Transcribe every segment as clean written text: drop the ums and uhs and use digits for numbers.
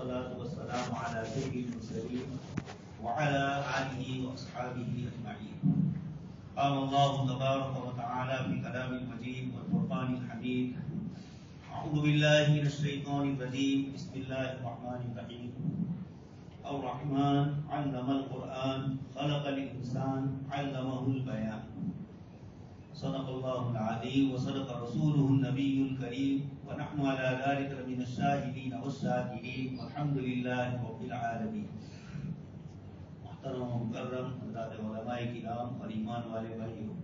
والصلاة والسلام على سيد المرسلين وعلى آله وأصحابه أجمعين. قال الله تبارك وتعالى في كلام المجيد والفرقان الحميد: أعوذ بالله من الشيطان الرجيم. بسم الله الرحمن الرحيم. الرحمن علم القرآن خلق الإنسان علمه البيان. صدق الله العظيم وصدق رسوله النبي الكريم ونحن على ذلك من الشاهدين والشاكرين والحمد لله رب العالمين. محترم و مکرم حضرات علماء کرام اور ایمان والے بھائیوں،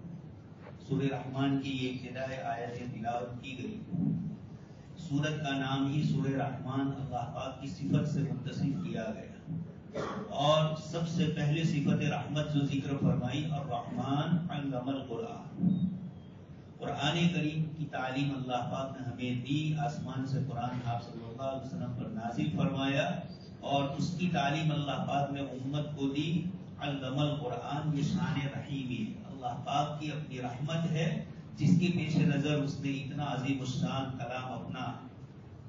سورہ رحمان کی یہ ابتدائی آیتیں تلاوت کی گئی. سورت کا نام ہی سورہ رحمان اللہ پاک کی صفت سے متصف کیا گیا، اور سب سے پہلے صفت رحمت جو ذکر فرمائی الرحمن علم القرآن. قرآن کریم کی تعلیم اللہ پاک نے ہمیں دی، آسمان سے قرآن آپ صلی اللہ علیہ وسلم پر نازل فرمایا اور اس کی تعلیم اللہ پاک نے امت کو دی. علم القرآن، یہ شان رحیمی ہے، اللہ پاک کی اپنی رحمت ہے جس کے پیش نظر اس نے اتنا عظیم الشان کلام اپنا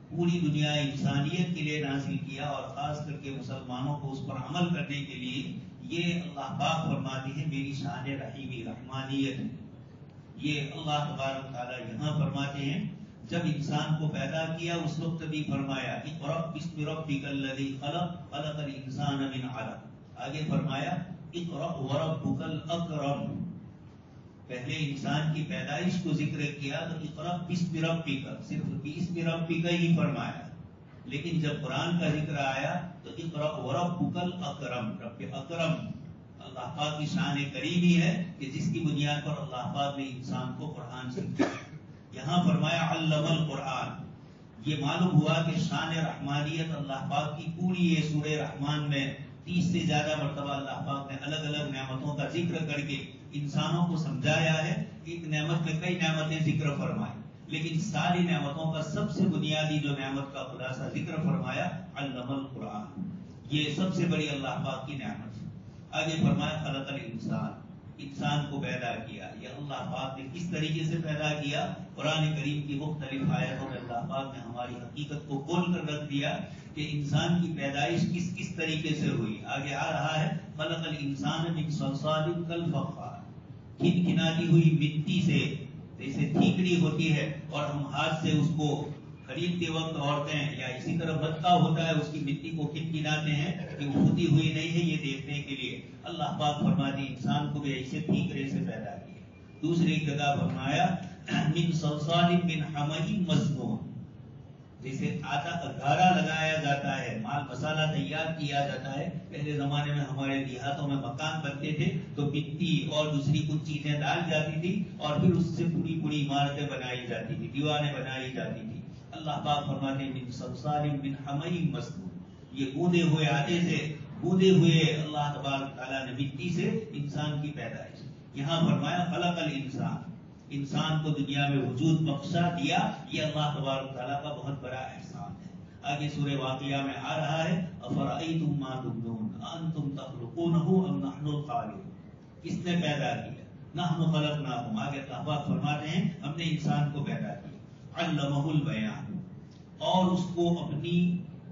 پوری دنیا انسانیت کے لیے نازل کیا، اور خاص کر کے مسلمانوں کو اس پر عمل کرنے کے لیے. یہ اللہ پاک فرماتے ہیں میری شان رحیمی رحمانیت ہے. یہ اللہ تبارک تعالیٰ یہاں فرماتے ہیں جب انسان کو پیدا کیا اس وقت بھی فرمایا اقرأ بسم ربک الذی خلق خلق الانسان من علق. آگے فرمایا اقرأ وربک الاکرم. پہلے انسان کی پیدائش کو ذکر کیا تو اقرأ بسم ربک، صرف بسم ربک ہی فرمایا. لیکن جب قرآن کا ذکر آیا تو اقرأ وربک الاکرم، رب اکرم اللہ پاک کی شان کریمی ہے کہ جس کی بنیاد پر اللہ پاک نے انسان کو قرآن سکھایا. یہاں فرمایا علم القرآن. یہ معلوم ہوا کہ شان رحمانیت اللہ پاک کی پوری یہ سورہ رحمان میں 30 سے زیادہ مرتبہ اللہ پاک نے الگ الگ نعمتوں کا ذکر کر کے انسانوں کو سمجھایا ہے. ایک نعمت میں کئی نعمتیں ذکر فرمائی، لیکن ساری نعمتوں کا سب سے بنیادی جو نعمت کا خلاصہ ذکر فرمایا علم القرآن. یہ سب سے بڑی اللہ پاک کی نعمت. آگے فرمایا خلق الانسان، انسان کو پیدا کیا. یہ اللہ پاک نے کس طریقے سے پیدا کیا؟ قرآن کریم کی مختلف آیتوں میں اللہ پاک نے ہماری حقیقت کو کھول کر رکھ دیا کہ انسان کی پیدائش کس کس طریقے سے ہوئی. آگے آ رہا ہے خلق الانسان من صلصال کالفخار، کھنکھناتی ہوئی مٹی سے، جیسے ٹھیکری ہوتی ہے اور ہم ہاتھ سے اس کو خریدتے وقت عورتیں یا اسی طرح بچہ ہوتا ہے اس کی مٹی کو کھنکھناتے ہیں کہ وہ پھوٹی ہوئی نہیں ہے یہ دیکھنے کے لیے. اللہ پاک فرماتے ہیں انسان کو بھی ایسے ٹھیکرے سے پیدا کیا. دوسری جگہ فرمایا من صلصال من حمإ مسنون، جیسے آٹا گھارا لگایا جاتا ہے، مال مسالہ تیار کیا جاتا ہے. پہلے زمانے میں ہمارے دیہاتوں میں مکان بنتے تھے تو مٹی اور دوسری کچھ چیزیں ڈال جاتی تھی اور پھر اس سے پوری پوری عمارتیں بنائی جاتی تھی، دیواریں بنائی جاتی تھی. اللہ پاک فرماتے ہیں من صلصال من حمإ مسنون، یہ گوندے ہوئے آٹے سے، گوندے ہوئے اللہ تبارک تعالیٰ نے مٹی سے انسان کی پیدائش. یہاں فرمایا خلق الانسان، انسان کو دنیا میں وجود بخشا دیا. یہ اللہ تبارک تعالیٰ کا بہت بڑا احسان ہے. آگے سورہ واقعہ میں آ رہا ہے افرأیتم ما تمنون انتم تخلقونہ ام نحن الخالقون، کس نے پیدا کیا؟ نحن خلقناکم. آگے اللہ پاک فرماتے ہیں ہم نے انسان کو پیدا کیا. علمہ البیان، اور اس کو اپنی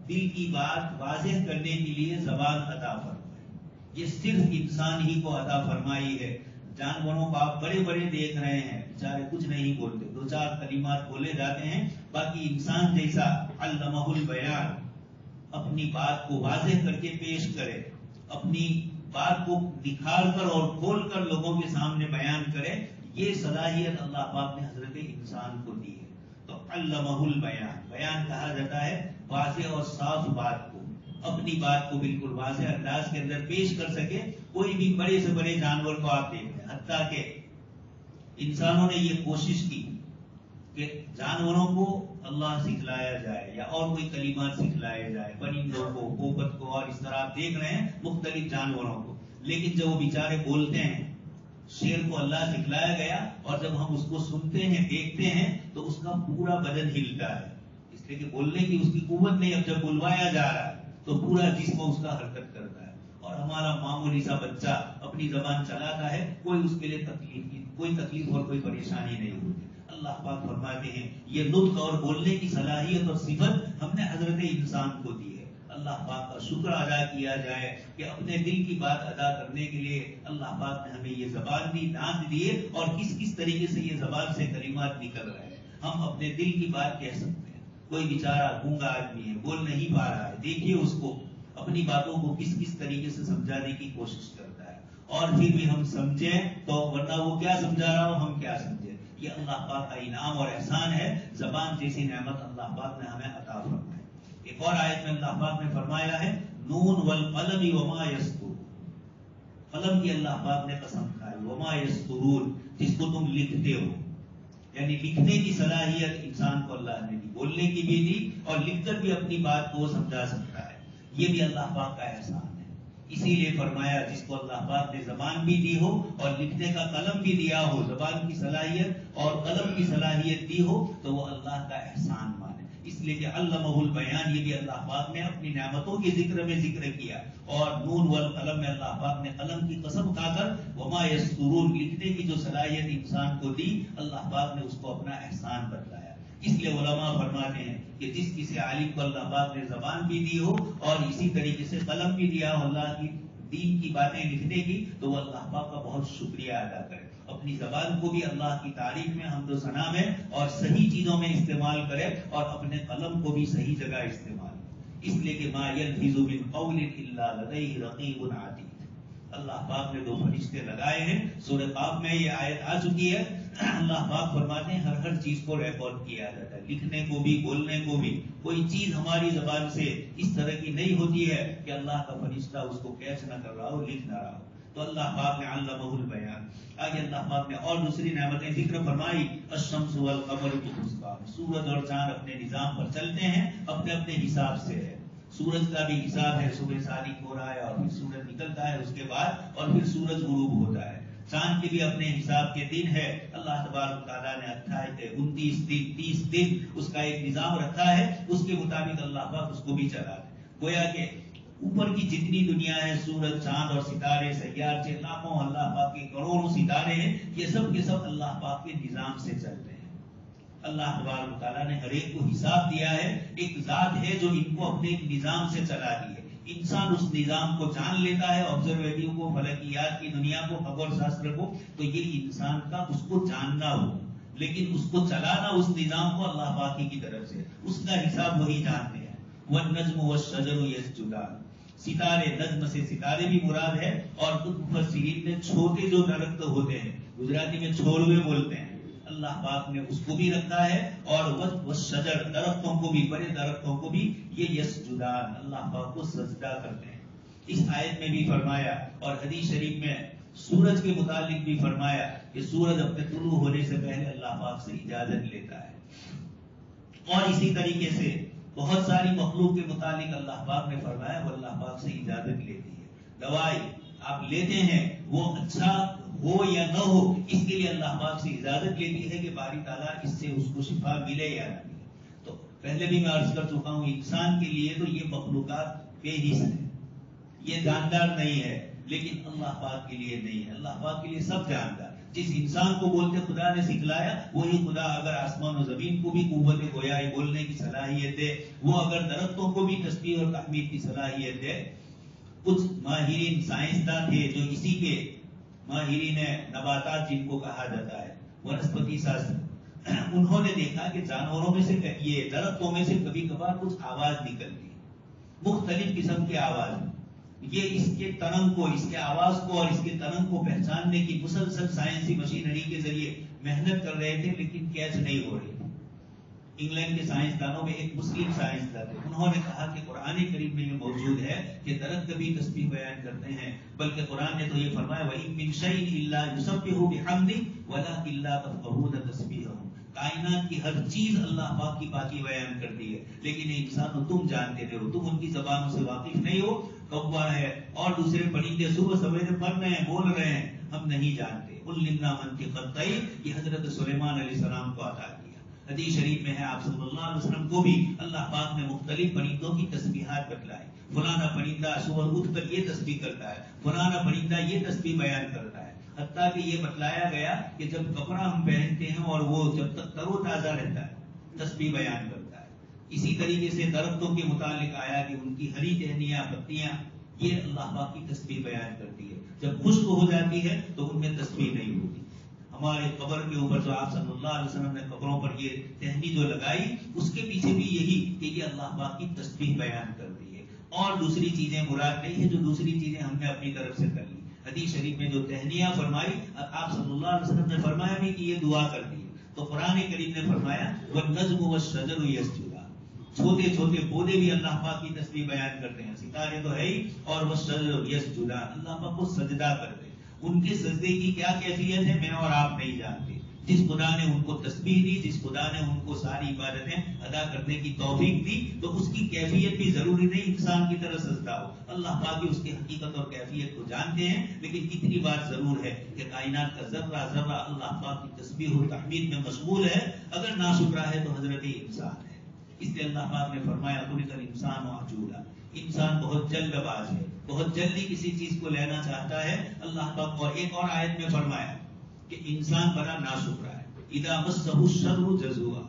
دل کی بات واضح کرنے کے لیے زبان عطا فرمائی. یہ صرف انسان ہی کو عطا فرمائی ہے. جانوروں کو آپ بڑے بڑے دیکھ رہے ہیں، بیچارے کچھ نہیں بولتے، دو چار کلمات بولے جاتے ہیں. باقی انسان جیسا علمہ البیان، اپنی بات کو واضح کر کے پیش کرے، اپنی بات کو نکھار کر اور کھول کر لوگوں کے سامنے بیان کرے، یہ صلاحیت اللہ پاک نے حضرت انسان کو دی ہے. تو علمہ البیان، بیان کہا جاتا ہے واضح اور صاف بات کو، اپنی بات کو بالکل واضح انداز کے اندر پیش کر سکے. کوئی بھی بڑے سے بڑے جانور کو آپ دیکھ لیں، حتیٰ کہ انسانوں نے یہ کوشش کی کہ جانوروں کو اللہ سکھلایا جائے یا اور کوئی کلمات سکھلائے جائے، پرندوں کو، پوپت کو، اور اس طرح آپ دیکھ رہے ہیں مختلف جانوروں کو. لیکن جب وہ بیچارے بولتے ہیں، شیر کو اللہ سکھلایا گیا اور جب ہم اس کو سنتے ہیں، دیکھتے ہیں تو اس کا پورا بدن ہلتا ہے، اس لیے کہ بولنے کی اس کی قوت نہیں. اب جب بلوایا جا رہا ہے تو پورا جسم اس کا حرکت کرتا ہے. اور ہمارا معمولی سا بچہ اپنی زبان چلاتا ہے، کوئی اس کے لیے کوئی تکلیف اور کوئی پریشانی نہیں ہوتی. اللہ پاک فرماتے ہیں یہ نطق اور بولنے کی صلاحیت اور صفت ہم نے حضرت انسان کو دی ہے. اللہ پاک کا شکر ادا کیا جائے کہ اپنے دل کی بات ادا کرنے کے لیے اللہ پاک نے ہمیں یہ زبان دی، دانت دیے، اور کس کس طریقے سے یہ زبان سے کلمات نکل رہے ہیں. ہم اپنے دل کی بات کہہ سکتے ہیں. کوئی بیچارہ گونگا آدمی ہے، بول نہیں پا رہا ہے، دیکھیے اس کو اپنی باتوں کو کس کس طریقے سے سمجھانے کی کوشش کرتا ہے، اور پھر بھی ہم سمجھیں تو، ورنہ وہ کیا سمجھا رہا ہو ہم کیا سمجھیں. یہ اللہ پاک کا انعام اور احسان ہے، زبان جیسی نعمت اللہ پاک نے ہمیں عطا فرمائی. ایک اور آیت میں اللہ پاک نے فرمایا ہے نون والقلم وما یسطرون. قلم کی اللہ پاک نے قسم کھائی، وما یسطرون، جس کو تم لکھتے ہو. یعنی لکھنے کی صلاحیت انسان کو اللہ نے دی، بولنے کی بھی دی، اور لکھ کر بھی اپنی بات کو سمجھا سکتا ہے. یہ بھی اللہ پاک کا احسان ہے. اسی لیے فرمایا جس کو اللہ پاک نے زبان بھی دی ہو اور لکھنے کا قلم بھی دیا ہو، زبان کی صلاحیت اور قلم کی صلاحیت دی ہو، تو وہ اللہ کا احسان مانے. اس لیے کہ علمہ البیان، یہ بھی اللہ پاک نے اپنی نعمتوں کے ذکر میں ذکر کیا. اور نون والقلم میں اللہ پاک نے قلم کی قسم کھا کر وما یسطرون، لکھنے کی جو صلاحیت انسان کو دی، اللہ پاک نے اس کو اپنا احسان بتلایا. اس لیے علماء فرماتے ہیں کہ جس کسی عالم کو اللہ پاک نے زبان بھی دی ہو اور اسی طریقے سے قلم بھی دیا ہو اللہ کی دین کی باتیں لکھنے کی، تو وہ اللہ پاک کا بہت شکریہ ادا کرے. اپنی زبان کو بھی اللہ کی تعریف میں، حمد و ثنا میں اور صحیح چیزوں میں استعمال کرے، اور اپنے قلم کو بھی صحیح جگہ استعمال. اس لیے کہ ما یلفظ من قول الا لدیہ رقیب عتید. اللہ پاک نے 2 فرشتے لگائے ہیں. سورہ قاف میں یہ آیت آ چکی ہے. اللہ پاک فرماتے ہیں ہر چیز کو ریکارڈ کیا جاتا ہے، لکھنے کو بھی، بولنے کو بھی. کوئی چیز ہماری زبان سے اس طرح کی نہیں ہوتی ہے کہ اللہ کا فرشتہ اس کو کیچ نہ کر رہا ہو، لکھ نہ رہا ہو. تو اللہ پاک نے علمہ البیان. آگے اللہ پاک نے اور دوسری نعمتیں ذکر فرمائی. الشمس والقمر بحسبان، سورج اور چاند اپنے نظام پر چلتے ہیں، اپنے اپنے حساب سے ہے. سورج کا بھی حساب ہے، صبح صادق ہو رہا ہے اور پھر سورج نکلتا ہے اس کے بعد، اور پھر سورج غروب ہوتا ہے. چاند کے بھی اپنے حساب کے دن ہے. اللہ تبارک تعالیٰ نے 29 دن 30 دن اس کا ایک نظام رکھا ہے، اس کے مطابق اللہ پاک اس کو بھی چلا ہے. گویا کہ اوپر کی جتنی دنیا ہے، سورج، چاند اور ستارے، سیارے، لاکھوں اللہ پاک کے کروڑوں ستارے ہیں، یہ سب کے سب اللہ پاک کے نظام سے چلتے ہیں. اللہ تبارک تعالیٰ نے ہر ایک کو حساب دیا ہے. ایک ذات ہے جو ان کو اپنے ایک نظام سے چلا دی ہے. انسان اس نظام کو جان لیتا ہے، آبزرویٹو کو، فلکیات کی دنیا کو، خگول شاستر کو، تو یہ انسان کا اس کو جاننا ہو، لیکن اس کو چلانا اس نظام کو اللہ پاک کی طرف سے، اس کا حساب وہی جانتے ہیں. والنجم والشجر یسجدان، ستارے، نجم سے ستارے بھی مراد ہے. اور خود مفسرین نے چھوٹے جو درخت ہوتے ہیں، گجراتی میں چھوڑوے بولتے ہیں، اللہ پاک نے اس کو بھی رکھا ہے. اور والشجر، درختوں کو بھی، بڑے درختوں کو بھی یہ یسجدان، اللہ پاک کو سجدہ کرتے ہیں. اس آیت میں بھی فرمایا، اور حدیث شریف میں سورج کے متعلق بھی فرمایا کہ سورج اپنے طلوع ہونے سے پہلے اللہ پاک سے اجازت لیتا ہے. اور اسی طریقے سے بہت ساری مخلوق کے متعلق اللہ پاک نے فرمایا وہ اللہ پاک سے اجازت لیتی ہے. دوائی آپ لیتے ہیں، وہ اچھا ہو یا نہ ہو، اس کے لیے اللہ پاک سے اجازت لیتی ہے کہ باری تعالیٰ اس سے اس کو شفا ملے یا نہ ملے. تو پہلے بھی میں عرض کر چکا ہوں، انسان کے لیے تو یہ مخلوقات بے حس ہے، یہ جاندار نہیں ہے، لیکن اللہ پاک کے لیے نہیں ہے. اللہ پاک کے لیے سب جاندار. جس انسان کو بولتے خدا نے سکھلایا، وہی خدا اگر آسمان و زمین کو بھی قوت گویائی بولنے کی صلاحیت دے، وہ اگر درختوں کو بھی تسبیح اور تحمید کی صلاحیت دے. کچھ ماہرین سائنسداں تھے جو اسی کے ماہرین نباتات جن کو کہا جاتا ہے، ونسپتی شاستر، انہوں نے دیکھا کہ جانوروں میں سے، یہ درختوں میں سے کبھی کبھار کچھ آواز نکلتی، مختلف قسم کی آواز. یہ اس کے ترنگ کو، اس کے آواز کو اور اس کے ترنگ کو پہچاننے کی مسلسل سائنسی مشینری کے ذریعے محنت کر رہے تھے، لیکن کیچ نہیں ہو رہی. انگلینڈ کے سائنسدانوں میں ایک مسلم سائنسدان تھے، انہوں نے کہا کہ قرآن کریم میں یہ موجود ہے کہ درخت بھی تسبیح بیان کرتے ہیں، بلکہ قرآن نے تو یہ فرمایا وَإِن مِّن شَيْءٍ إِلَّا يُسَبِّحُ بِحَمْدِهِ وَلَٰكِن لَّا تَفْقَهُونَ تَسْبِيحَهُم. کائنات کی ہر چیز اللہ پاک کی پاکی بیان کرتی ہے، لیکن انسانوں تم جانتے نہیں ہو، تم ان کی زبانوں سے واقف نہیں ہو. کوا ہے اور دوسرے پرندے صبح سویرے پڑھ رہے ہیں، بول رہے ہیں، ہم نہیں جانتے. عُلِّمْنَا مَنطِقَ الطَّيْرِ، یہ حضرت سلیمان علیہ السلام کو عطا کیا. حدیث شریف میں ہے آپ صلی اللہ علیہ وسلم کو بھی اللہ پاک نے مختلف پرندوں کی تسبیحات بتلائی. فلانا پرندہ صبح اٹھ کر یہ تسبیح کرتا ہے، فلانا پرندہ یہ تسبیح بیان کرتا ہے. حتیٰ کہ یہ بتلایا گیا کہ جب کپڑا ہم پہنتے ہیں اور وہ جب تک تر و تازہ رہتا ہے تسبیح بیان کرتا ہے، اسی طریقے سے درختوں کے متعلق آیا کہ ان کی ہری ٹہنیاں پتیاں یہ اللہ پاک کی تسبیح بیان کرتی ہے. جب خشک ہو جاتی ہے تو ان میں تسبیح نہیں ہوتی. ہمارے قبر کے اوپر جو آپ صلی اللہ علیہ وسلم نے قبروں پر یہ ٹہنی جو لگائی اس کے پیچھے بھی یہی کہ یہ اللہ پاک کی تسبیح بیان کرتی ہے. اور دوسری چیزیں مراد نہیں ہے جو دوسری چیزیں ہم نے اپنی طرف سے کر لی. حدیث شریف میں جو ٹہنیاں فرمائی آپ صلی اللہ علیہ وسلم نے فرمایا بھی کہ یہ دعا کرتی ہے. تو قرآن کریم نے فرمایا وَالنَّجْمُ وَالشَّجَرُ يَسْجُدَانِ، چھوٹے چھوٹے پودے بھی اللہ پاک کی تسبیح بیان کرتے ہیں. ستارے تو ہے ہی، اور وَالشَّجَرُ يَسْجُدَانِ، اللہ پاک کو سجدہ کرتے ہیں. ان کے سجدے کی کیا کیفیت ہے میں اور آپ نہیں جانتے. جس خدا نے ان کو تسبیح دی، جس خدا نے ان کو ساری عبادتیں ادا کرنے کی توفیق دی، تو اس کی کیفیت بھی ضروری نہیں انسان کی طرح سجدہ ہو. اللہ پاک بھی اس کی حقیقت اور کیفیت کو جانتے ہیں. لیکن اتنی بات ضرور ہے کہ کائنات کا ذرہ ذرہ اللہ پاک کی تسبیح و تحمید میں مشغول ہے. اگر ناشکرا ہے تو حضرت انسان ہے. اس لیے اللہ پاک نے فرمایا خلق الانسان عجولا، انسان بہت جلد باز ہے، بہت جلدی کسی چیز کو لینا چاہتا ہے. اللہ پاک اور ایک اور آیت میں فرمایا کہ انسان بڑا ناشکرا ہے. اذا مسہ الشر جزوعا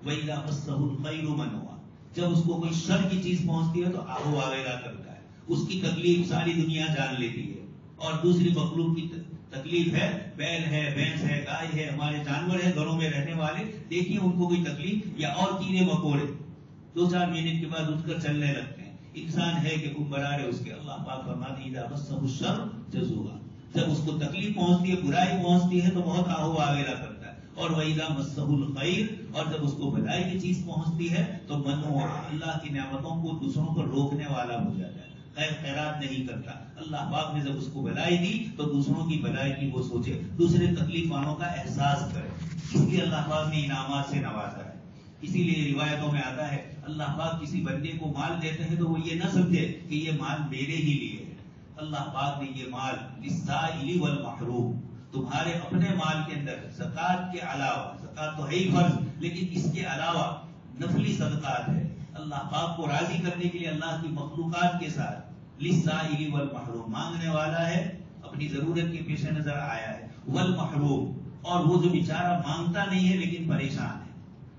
واذا مسہ الخیر منوعا، جب اس کو کوئی شر کی چیز پہنچتی ہے تو آہو آویلا کرتا ہے. اس کی تکلیف ساری دنیا جان لیتی ہے. اور دوسری مخلوق کی تکلیف ہے، بیل ہے، بھینس ہے، گائے ہے، ہمارے جانور ہیں گھروں میں رہنے والے، دیکھیے ان کو کوئی تکلیف یا اور کیڑے مکوڑے 2-4 منٹ کے بعد اٹھ کر چلنے لگتے ہیں. انسان ہے کہ کم برارے اس کے. اللہ پاک فرماتے ہیں اذا مسہ الشر جزوعا، جب اس کو تکلیف پہنچتی ہے، برائی پہنچتی ہے تو بہت آہو آویلا کرتا ہے. اور وَإِذَا مَسَّهُ الْخَيْرُ، اور جب اس کو بھلائی کی چیز پہنچتی ہے تو منوعا، اللہ کی نعمتوں کو دوسروں پر روکنے والا ہو جاتا ہے، خیر خیرات نہیں کرتا. اللہ پاک نے جب اس کو بھلائی دی تو دوسروں کی بھلائی کی وہ سوچے، دوسرے تکلیف والوں کا احساس کرے. اس لیے اللہ پاک نے انعامات سے نوازا ہے. اسی لیے روایتوں میں آتا ہے اللہ پاک کسی بندے کو مال دیتے ہیں تو وہ یہ نہ سمجھے کہ یہ مال میرے ہی لیے ہے. اللہ پاک نے یہ مال للسائل والمحروم، تمہارے اپنے مال کے اندر زکات کے علاوہ، زکات تو ہے ہی فرض، لیکن اس کے علاوہ نفلی صدقات ہے. اللہ پاک کو راضی کرنے کے لیے اللہ کی مخلوقات کے ساتھ للسائل والمحروم، مانگنے والا ہے اپنی ضرورت کے پیش نظر آیا ہے، والمحروم، اور وہ جو بیچارہ مانگتا نہیں ہے لیکن پریشان ہے،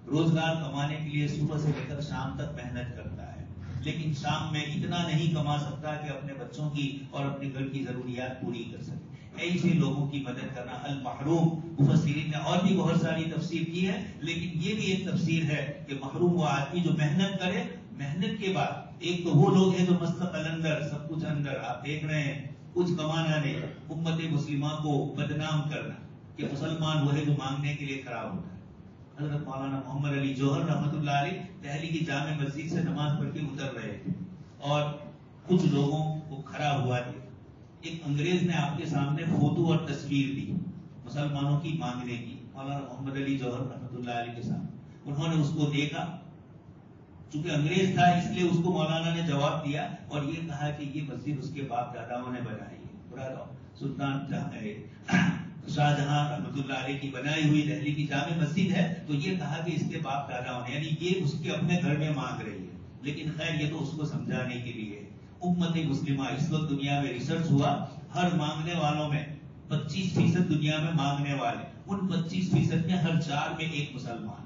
روزگار کمانے کے لیے صبح سے لے کر شام تک محنت کرتا ہے لیکن شام میں اتنا نہیں کما سکتا کہ اپنے بچوں کی اور اپنے گھر کی ضروریات پوری کر سکے. ایسے لوگوں کی مدد کرنا. المحروم، مفسرین نے اور بھی بہت ساری تفسیر کی ہے، لیکن یہ بھی ایک تفسیر ہے کہ محروم وہ آدمی جو محنت کرے، محنت کے بعد ایک تو وہ لوگ ہیں جو مستقل اندر سب کچھ اندر، آپ دیکھ رہے ہیں کچھ کمانا نہیں، امت مسلمہ کو بدنام کرنا کہ مسلمان وہ ہے جو مانگنے کے لیے کھڑا ہوتا ہے. حضرت مولانا محمد علی جوہر رحمۃ اللہ علیہ دہلی کی جامع مسجد سے نماز پڑھ کے اتر رہے تھے اور کچھ لوگوں کو کھڑا ہوا دیا. ایک انگریز نے آپ کے سامنے فوٹو اور تصویر دی مسلمانوں کی مانگنے کی، مولانا محمد علی جوہر رحمۃ اللہ علیہ کے سامنے. انہوں نے اس کو دیکھا، چونکہ انگریز تھا اس لیے اس کو مولانا نے جواب دیا اور یہ کہا کہ یہ مسجد اس کے باپ داداؤں نے بنائی ہے. سلطان شاہجہاں رحمۃ اللہ علیہ کی بنائی ہوئی دہلی کی جامع مسجد ہے، تو یہ کہا کہ اس کے باپ داداؤں نے، یعنی یہ اس کے اپنے گھر میں مانگ رہی ہے. لیکن خیر یہ تو اس کو سمجھانے کے لیے. امت مسلمہ اس وقت دنیا میں ریسرچ ہوا، ہر مانگنے والوں میں 25% دنیا میں مانگنے والے، ان 25% میں ہر 4 میں ایک مسلمان.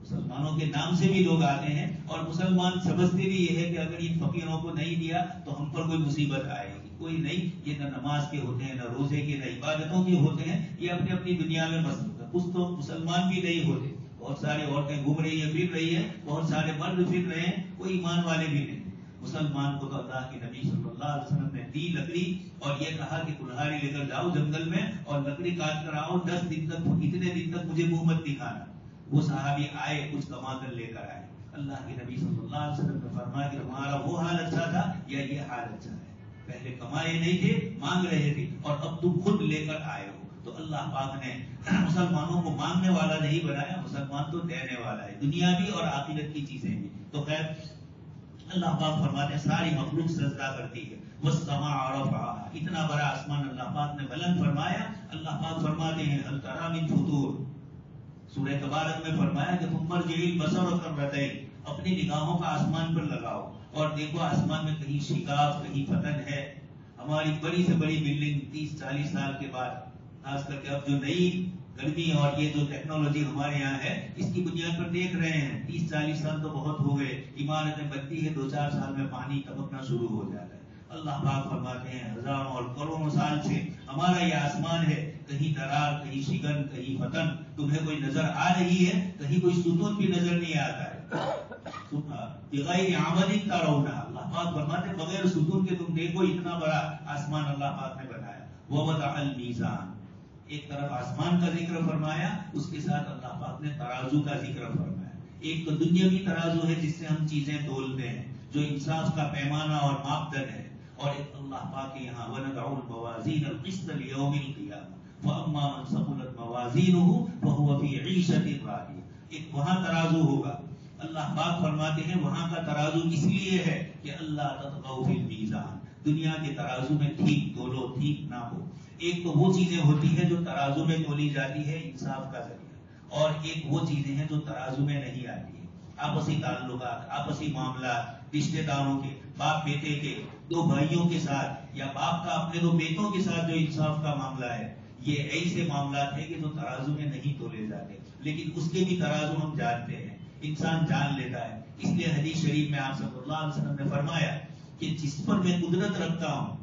مسلمانوں کے نام سے بھی لوگ آتے ہیں اور مسلمان سمجھتے بھی یہ ہے کہ اگر ان فقیروں کو نہیں دیا تو ہم پر کوئی مصیبت آئے گی. کوئی نہیں، یہ نہ نماز کے ہوتے ہیں، نہ روزے کے، نہ عبادتوں کے ہوتے ہیں، یہ اپنی اپنی دنیا میں مصروف ہے. کچھ تو مسلمان بھی نہیں ہوتے، بہت ساری عورتیں گھوم رہی ہیں، پھر رہی ہیں، بہت سارے مرد پھر رہے ہیں، کوئی ایمان والے بھی نہیں. مسلمان کو تو اللہ کے نبی صلی اللہ علیہ وسلم نے دی لکڑی اور یہ کہا کہ کلہاڑی لے کر جاؤ جنگل میں اور لکڑی کاٹ کر آؤ، 10 دن تک، اتنے دن تک مجھے منہ مت دکھانا. وہ صحابی آئے، کچھ کما کر لے کر آئے. اللہ کے نبی صلی اللہ علیہ وسلم نے فرمایا کہ تمہارا وہ حال اچھا تھا یا یہ حال اچھا ہے؟ پہلے کمائے نہیں تھے، مانگ رہے تھے، اور اب تم خود لے کر آئے ہو. تو اللہ پاک نے مسلمانوں کو مانگنے والا نہیں بنایا، مسلمان تو دینے والا ہے، دنیاوی اور آخرت کی چیزیں بھی. تو خیر اللہ پاک فرماتے ہیں ساری مخلوق سجدہ کرتی ہے. والسماء رفعها، اتنا بڑا آسمان اللہ پاک نے بلند فرمایا. اللہ پاک فرماتے ہیں هل ترى من فطور، سورہ تبارک میں فرمایا کہ تم مرجع البصر کرتین، اپنی نگاہوں کا آسمان پر لگاؤ اور دیکھو آسمان میں کہیں شکاف، کہیں فتن ہے. ہماری بڑی سے بڑی بلڈنگ 30-40 سال کے بعد، خاص کر کے اب جو نئی گرمی اور یہ جو ٹیکنالوجی ہمارے یہاں ہے اس کی بنیاد پر دیکھ رہے ہیں 30-40 سال تو بہت ہو گئے، عمارتیں بنتی ہے 2-4 سال میں پانی ٹپکنا شروع ہو جاتا ہے۔ اللہ پاک فرماتے ہیں ہزاروں اور کروڑوں سال سے ہمارا یہ آسمان ہے، کہیں درار، کہیں شگن، کہیں فتن تمہیں کوئی نظر آ رہی ہے؟ کہیں کوئی ستون بھی نظر نہیں آتا ہے۔ بغیر عمد ترونہ، اللہ پاک فرماتے ہیں بغیر ستون کے تم دیکھو اتنا بڑا آسمان اللہ پاک نے بنایا۔ ووضع المیزان، ایک طرف آسمان کا ذکر فرمایا، اس کے ساتھ اللہ پاک نے ترازو کا ذکر فرمایا۔ ایک تو دنیاوی ترازو ہے جس سے ہم چیزیں تولتے ہیں، جو انصاف کا پیمانہ اور ماپدند ہے، اور ایک اللہ پاک کے یہاں وَنَضَعُ الْمَوَازِينَ الْقِسْطَ لِيَوْمِ الْقِيَامَةِ فَأَمَّا مَنْ ثَقُلَتْ مَوَازِينُهُ فَهُوَ فِي عِيشَةٍ رَاضِيَةٍ، ایک وہاں ترازو ہوگا۔ اللہ پاک فرماتے ہیں وہاں کا ترازو اس لیے ہے کہ اللہ تطغوا فی المیزان، دنیا کے ترازو میں ٹھیک تولو، ٹھیک نہ ہو۔ ایک تو وہ چیزیں ہوتی ہیں جو ترازو میں تولی جاتی ہے انصاف کا ذریعہ، اور ایک وہ چیزیں ہیں جو ترازو میں نہیں آتی ہیں، آپسی تعلقات، آپسی معاملات، رشتے داروں کے، باپ بیٹے کے، دو بھائیوں کے ساتھ، یا باپ کا اپنے دو بیٹوں کے ساتھ جو انصاف کا معاملہ ہے، یہ ایسے معاملات ہیں کہ جو ترازو میں نہیں تولے جاتے، لیکن اس کے بھی ترازو ہم جانتے ہیں، انسان جان لیتا ہے۔ اس لیے حدیث شریف میں آپ صلی اللہ علیہ وسلم نے فرمایا کہ جس پر میں قدرت رکھتا ہوں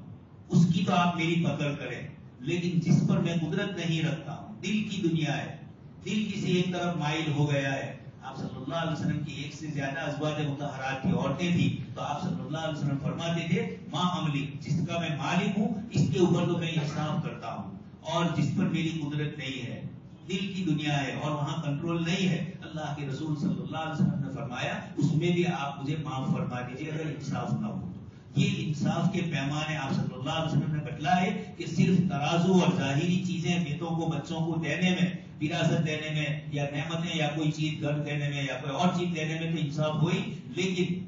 اس کی تو آپ میری پکڑ کریں، لیکن جس پر میں قدرت نہیں رکھتا ہوں، دل کی دنیا ہے، دل کسی ایک طرف مائل ہو گیا ہے۔ آپ صلی اللہ علیہ وسلم کی ایک سے زیادہ ازواج مطہرات کی عورتیں تھیں، تو آپ صلی اللہ علیہ وسلم فرماتے تھے ماں عملی، جس کا میں مالک ہوں اس کے اوپر تو میں انصاف کرتا ہوں، اور جس پر میری قدرت نہیں ہے، دل کی دنیا ہے اور وہاں کنٹرول نہیں ہے، اللہ کے رسول صلی اللہ علیہ وسلم نے فرمایا اس میں بھی آپ مجھے معاف فرما دیجیے اگر انصاف نہ ہو۔ یہ انصاف کے پیمانے آپ صلی اللہ علیہ وسلم نے بتلائے کہ صرف ترازو اور ظاہری چیزیں بیٹوں کو، بچوں کو دینے میں، وراثت دینے میں، یا نعمتیں یا کوئی چیز گھر دینے میں یا کوئی اور چیز دینے میں تو انصاف ہوئی، لیکن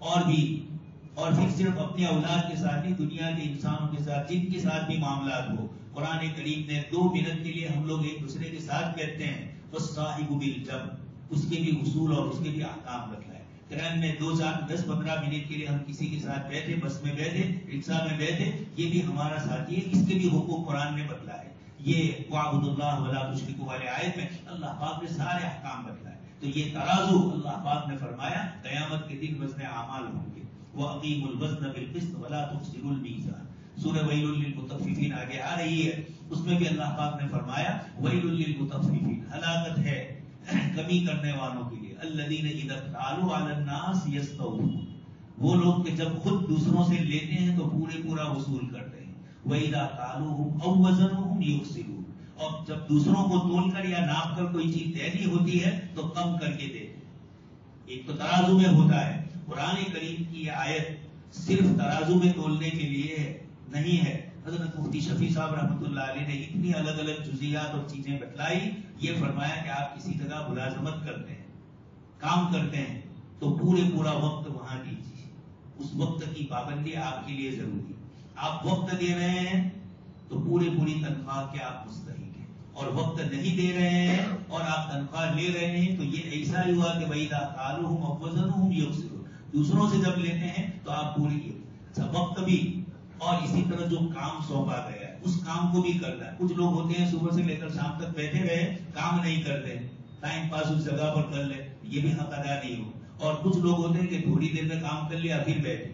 اور بھی، اور پھر صرف اپنی اولاد کے ساتھ نہیں، دنیا کے انسانوں کے ساتھ، جن کے ساتھ بھی معاملات ہو۔ قرآن کریم نے 2 منٹ کے لیے ہم لوگ ایک دوسرے کے ساتھ بیٹھتے ہیں، فَالصَّاحِبُ بِالْجَنْبِ، اس کے بھی اصول اور اس کے بھی احکام بتلائے۔ ٹرین میں 10-15 منٹ کے لیے ہم کسی کے ساتھ بیٹھے، بس میں بیٹھے، رکشا میں بیٹھے، یہ بھی ہمارا ساتھی ہے، اس کے بھی حقوق قرآن نے بتلائے۔ یہ وَاعْبُدُوا اللَّهَ وَلَا تُشْرِكُوا والے آیت میں اللہ پاک نے سارے احکام بتلائے۔ تو یہ ترازو اللہ پاک نے فرمایا قیامت کے دن وزن اعمال ہوں گے۔ وَأَقِيمُوا الْوَزْنَ بِالْقِسْطِ وَلَا تُخْسِرُوا الْمِيزَانَ، سورہ وَيْلٌ لِّلْمُطَفِّفِينَ آگے آ رہی ہے، اس میں بھی اللہ پاک نے فرمایا وَيْلٌ لِّلْمُطَفِّفِينَ، ہلاکت ہے کمی کرنے والوں کے لیے، الذین اذا اکتالوا علی الناس یستوفون، وہ لوگ کہ جب خود دوسروں سے لیتے ہیں تو پورا وصول کرتے ہیں، وَإِذَا قَالُوهُمْ أَوْ وَزَنُوهُمْ يُخْسِرُونَ، اور جب دوسروں کو تول کر یا ناپ کر کوئی چیز دینی ہوتی ہے تو کم کر کے دیتے۔ ایک تو ترازو میں ہوتا ہے، قرآن کریم کی یہ آیت صرف ترازو میں تولنے کے لیے نہیں ہے۔ حضرت مفتی شفیع صاحب رحمۃ اللہ علیہ نے اتنی الگ الگ جزیات اور چیزیں بتلائی، یہ فرمایا کہ آپ کسی جگہ ملازمت کرتے ہیں، کام کرتے ہیں، تو پورا وقت وہاں دیجیے، اس وقت کی پابندی آپ کے لیے ضروری۔ آپ وقت دے رہے ہیں تو پوری تنخواہ کے آپ مستحق ہیں، اور وقت نہیں دے رہے ہیں اور آپ تنخواہ لے رہے ہیں تو یہ ایسا ہی ہوا کہ وَإِذَا قَالُوهُمْ أَوْ وَزَنُوهُمْ يُخْسِرُونَ، دوسروں سے جب لیتے ہیں تو آپ پوری وقت بھی، اور اسی طرح جو کام سونپا گیا ہے اس کام کو بھی کرنا ہے۔ کچھ لوگ ہوتے ہیں صبح سے لے کر شام تک بیٹھے رہے، کام نہیں کرتے، ٹائم پاس اس جگہ پر کر لے، یہ بھی حق ادا نہیں ہو، اور کچھ لوگ ہوتے ہیں کہ تھوڑی دیر میں کام کر لیا پھر بیٹھے۔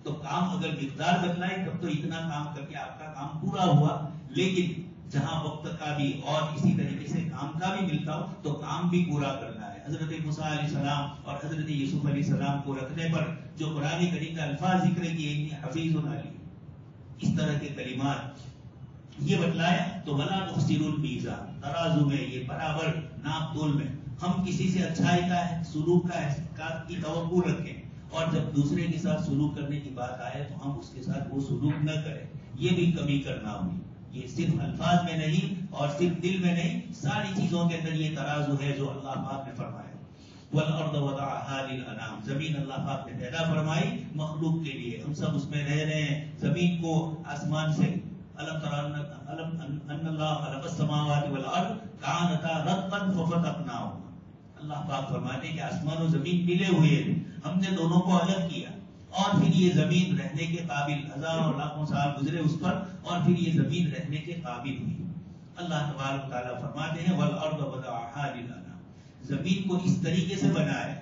تو کام اگر مقدار بتلائے تب تو اتنا کام کر کے آپ کا کام پورا ہوا، لیکن جہاں وقت کا بھی اور اسی طریقے سے کام کا بھی ملتا ہو تو کام بھی پورا کرنا ہے۔ حضرت موسیٰ علیہ السلام اور حضرت یوسف علیہ السلام کو رکھنے پر جو قرآن کریم کا الفاظ ذکر کیے انی حفیظ علی، اس طرح کے کلمات یہ بتلایا، تو ولا تخسروا المیزان، ترازو میں یہ برابر ناپ تول میں ہم کسی سے اچھائی کا سلوک کی توقع رکھیں، اور جب دوسرے کے ساتھ سلوک کرنے کی بات آئے تو ہم اس کے ساتھ وہ سلوک نہ کریں، یہ بھی کمی کرنا ہوگی۔ یہ صرف الفاظ میں نہیں اور صرف دل میں نہیں، ساری چیزوں کے اندر یہ ترازو ہے جو اللہ پاک نے فرمایا۔ والارض وضعها للانام، زمین اللہ پاک نے پیدا فرمائی مخلوق کے لیے، ہم سب اس میں رہ رہے ہیں۔ زمین کو آسمان سے الم تر ان اللہ خلق السماوات والارض كانتا رتقا ففتقناهما، اللہ پاک فرماتے ہیں کہ آسمان و زمین ملے ہوئے ہیں، ہم نے دونوں کو الگ کیا، اور پھر یہ زمین رہنے کے قابل، ہزاروں لاکھوں سال گزرے اس پر، اور پھر یہ زمین رہنے کے قابل ہوئی۔ اللہ تبارک و تعالیٰ فرماتے ہیں والارض وضعها للانام، زمین کو اس طریقے سے بنائے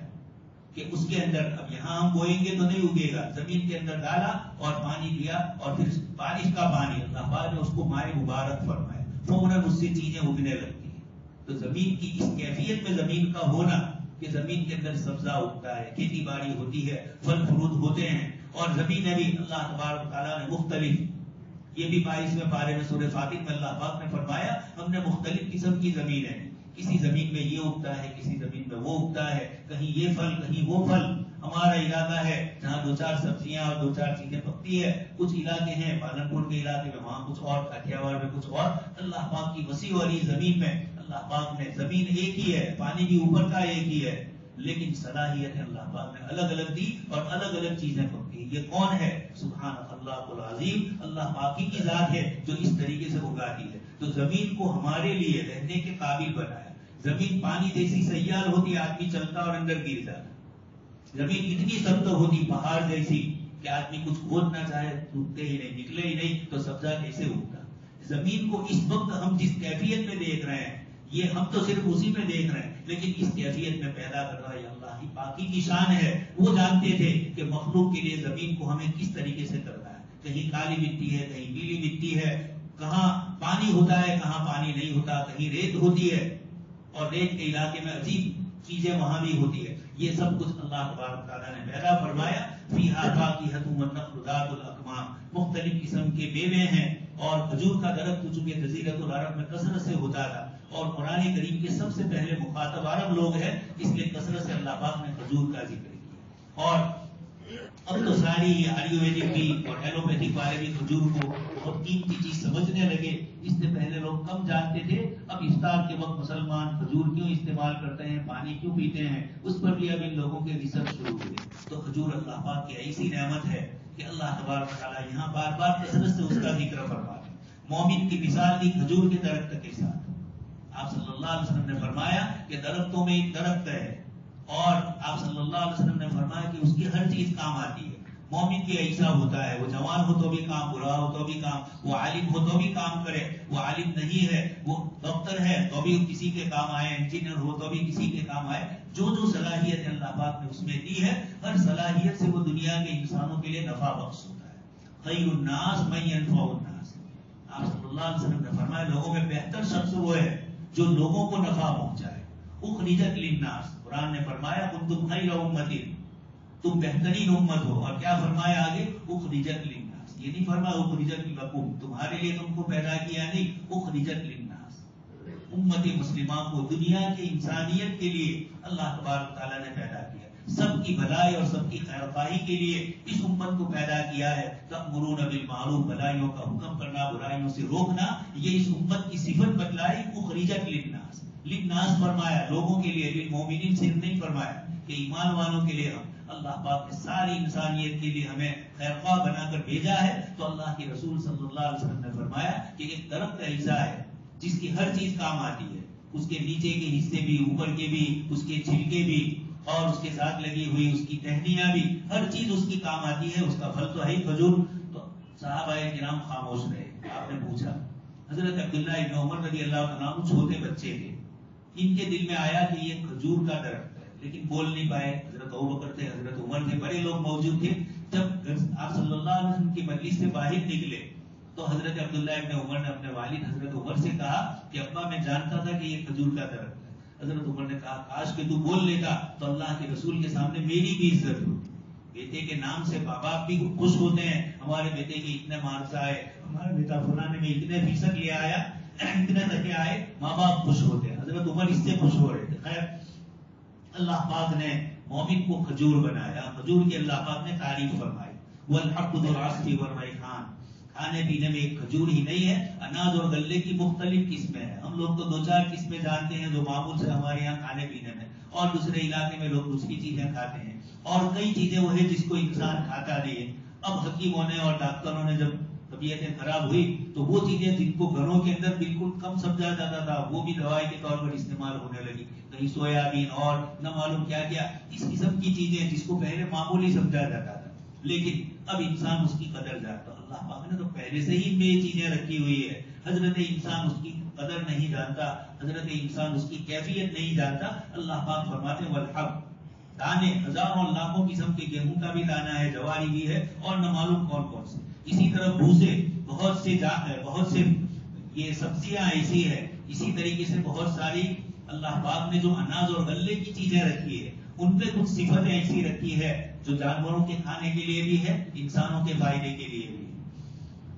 کہ اس کے اندر، اب یہاں ہم بوئیں گے تو نہیں اگے گا، زمین کے اندر ڈالا اور پانی دیا اور پھر بارش کا پانی اللہ پاک نے اس کو مائع مبارک فرمایا، فوراً اس سے چیزیں اگنے لگتی ہیں۔ تو زمین کی اس کیفیت میں زمین کا ہونا کہ زمین کے اندر سبزہ اگتا ہے، کھیتی باڑی ہوتی ہے، پھل فروٹ ہوتے ہیں، اور زمینیں بھی اللہ تبارک و تعالیٰ نے مختلف، یہ بھی 22ویں پارے میں سورہ فاطر میں اللہ پاک نے فرمایا ہم نے مختلف قسم کی زمینیں، کسی زمین میں یہ اگتا ہے، کسی زمین میں وہ اگتا ہے، کہیں یہ پھل کہیں وہ پھل۔ ہمارا علاقہ ہے جہاں 2-4 سبزیاں اور 2-4 چیزیں پکتی ہے، کچھ علاقے ہیں پالنپور کے علاقے میں وہاں کچھ اور، کاٹھیاواڑ میں کچھ اور۔ اللہ پاک کی وسیع والی زمین میں اللہ پاک نے، زمین ایک ہی ہے، پانی بھی اوپر کا ایک ہی ہے، لیکن صلاحیت اللہ پاک نے الگ الگ دی اور الگ الگ چیزیں پکتی۔ یہ کون ہے؟ سبحان اللہ العظیم، اللہ پاک کی ذات ہے جو اس طریقے سے اگاتی ہے۔ تو زمین کو ہمارے لیے رہنے کے قابل بنایا۔ زمین پانی جیسی سیال ہوتی، آدمی چلتا اور اندر گر جاتا۔ زمین اتنی سخت ہوتی پہاڑ جیسی کہ آدمی کچھ کھودنا چاہے اگتے ہی نہیں، نکلے ہی نہیں، تو سبزہ کیسے اگتا؟ زمین کو اس وقت ہم جس کیفیت میں دیکھ رہے ہیں، یہ ہم تو صرف اسی میں دیکھ رہے ہیں، لیکن اس کیفیت میں پیدا کر رہا ہے اللہ ہی، باقی کی شان ہے۔ وہ جانتے تھے کہ مخلوق کے لیے زمین کو ہمیں کس طریقے سے کرنا ہے، کہیں کالی مٹی ہے، کہیں پیلی مٹی ہے، کہاں پانی ہوتا ہے کہاں پانی نہیں ہوتا، کہیں ریت ہوتی ہے اور ریت کے علاقے میں عجیب چیزیں وہاں بھی ہوتی ہے۔ یہ سب کچھ اللہ تبارک تعالیٰ نے پیدا فرمایا۔ فیہا فاکہۃ والنخل ذات الاکمام، مختلف قسم کے میوے ہیں، اور کھجور کا درخت چونکہ جزیرۃ العرب میں کثرت سے ہوتا تھا، اور قرآن کریم کے سب سے پہلے مخاطب عرب لوگ ہیں، اس لیے کثرت سے اللہ پاک نے کھجور کا ذکر کیا۔ اور اب تو ساری آیورویدک بھی اور ایلوپیتھک والے بھی کھجور کو بہت قیمتی چیز سمجھنے لگے۔ اس سے پہلے لوگ کم جانتے تھے، اب افطار کے وقت مسلمان کھجور کیوں استعمال کرتے ہیں، پانی کیوں پیتے ہیں، اس پر بھی اب ان لوگوں کے ریسرچ شروع ہوئے۔ تو کھجور اللہ پاک کی ایسی نعمت ہے کہ اللہ تبارک تعالیٰ یہاں بار بار کثرت سے اس کا ذکر فرماتے ہیں۔ مومن کی مثال دی کھجور کے درخت کے ساتھ۔ آپ صلی اللہ علیہ وسلم نے فرمایا کہ درختوں میں ایک درخت ہے، اور آپ صلی اللہ علیہ وسلم نے فرمایا کہ اس کی ہر چیز کام آتی ہے۔ مومن کی ایسا ہوتا ہے، وہ جوان ہو تو بھی کام، برا ہو تو بھی کام، وہ عالم ہو تو بھی کام کرے، وہ عالم نہیں ہے، وہ ڈاکٹر ہے تو بھی کسی کے کام آئے، انجینئر ہو تو بھی کسی کے کام آئے۔ جو جو صلاحیت اللہ پاک نے اس میں دی ہے، ہر صلاحیت سے وہ دنیا کے انسانوں کے لیے نفع بخش ہوتا ہے۔ خیر الناس من ينفع الناس، آپ صلی اللہ علیہ وسلم نے فرمایا لوگوں میں بہتر شخص وہ ہے جو لوگوں کو نفع پہنچائے۔ اخرجت للناس، قرآن نے فرمایا کنتم خیر امۃ، تم بہترین امت ہو، اور کیا فرمایا آگے؟ اخرجت للناس، یہ نہیں فرمایا اخرجت لکم، تمہارے لیے تم کو پیدا کیا نہیں، اخرجت للناس، امت مسلمہ کو دنیا کی انسانیت کے لیے اللہ تبارک تعالیٰ نے پیدا کیا، سب کی بھلائی اور سب کی خیر خواہی کے لیے اس امت کو پیدا کیا ہے۔ تأمرون بالمعروف، بھلائیوں کا حکم کرنا، برائیوں سے روکنا، یہ اس امت کی صفت بتلائی۔ اخرجت للناس، للناس فرمایا لوگوں کے لیے، للمؤمنین صرف نہیں فرمایا کہ ایمان والوں کے لیے ہم، اللہ پاک نے ساری انسانیت کے لیے ہمیں خیر خواہ بنا کر بھیجا ہے۔ تو اللہ کے رسول صلی اللہ علیہ وسلم نے فرمایا کہ ایک درخت ایسا ہے جس کی ہر چیز کام آتی ہے، اس کے نیچے کے حصے بھی، اوپر کے بھی، اس کے چھلکے بھی، اور اس کے ساتھ لگی ہوئی اس کی ٹہنیاں بھی، ہر چیز اس کی کام آتی ہے۔ اس کا پھل تو ہے ہی کھجور۔ تو صحابہ کرام خاموش رہے۔ آپ نے پوچھا، حضرت عبداللہ ابن عمر رضی اللہ عنہ چھوٹے بچے تھے، ان کے دل میں آیا کہ یہ کھجور کا درخت ہے، لیکن بول نہیں پائے۔ حضرت ابوبکر تھے، حضرت عمر تھے، بڑے لوگ موجود تھے۔ جب آپ صلی اللہ علیہ وسلم کی مجلس سے باہر نکلے تو حضرت عبداللہ ابن عمر نے اپنے والد حضرت عمر سے کہا کہ ابا میں جانتا تھا کہ یہ کھجور کا درخت ہے۔ حضرت عمر نے کہا کاش کہ تو بول لیتا تو اللہ کے رسول کے سامنے میری بھی عزت ہوتی۔ بیٹے کے نام سے ماں باپ بھی خوش ہوتے ہیں، ہمارے بیٹے کے اتنے مارکس آئے، ہمارا بیٹا فلانے میں اتنے فیصد لے آیا، اتنے تک آئے، ماں باپ خوش ہوتے ہیں۔ حضرت عمر اس سے خوش ہو رہے تھے۔ خیر، اللہ پاک نے مومن کو کھجور بنایا، کھجور کی اللہ پاک نے تعریف فرمائی۔ والحب ذو العصف والریحان، کھانے پینے میں ایک کھجور ہی نہیں ہے، اناج اور غلے کی مختلف قسمیں ہیں۔ ہم لوگ تو 2-4 قسمیں جانتے ہیں جو معمول سے ہمارے یہاں کھانے پینے میں، اور دوسرے علاقے میں لوگ دوسری چیزیں کھاتے ہیں، اور کئی چیزیں وہ ہیں جس کو انسان کھاتا نہیں ہے۔ اب حکیموں نے اور ڈاکٹروں نے جب طبیعتیں خراب ہوئی تو وہ چیزیں جن کو گھروں کے اندر بالکل کم سمجھا جاتا تھا وہ بھی دوائی کے طور پر استعمال ہونے لگی، کہیں سویابین اور نہ معلوم کیا کیا، اس قسم کی چیزیں جس کو پہلے معمولی سمجھا جاتا تھا، لیکن اب انسان اس کی قدر جانتا۔ اللہ پاک نے تو پہلے سے ہی ان میں یہ چیزیں رکھی ہوئی ہے، حضرت انسان اس کی قدر نہیں جانتا، حضرت انسان اس کی کیفیت نہیں جانتا، اللہ پاک فرماتے ہیں والحب، دانے ہزاروں لاکھوں قسم کے گیہوں کا بھی دانا ہے، جواری بھی ہے، اور نہ معلوم کون کون سے. اسی طرح بھوسے بہت سے یہ سبزیاں ایسی ہے، اسی طریقے سے بہت ساری اللہ پاک نے جو اناج اور غلے کی چیزیں رکھی ہے ان پہ کچھ صفتیں ایسی رکھی ہے جو جانوروں کے کھانے کے لیے بھی ہے، انسانوں کے فائدے کے لیے بھی ہے.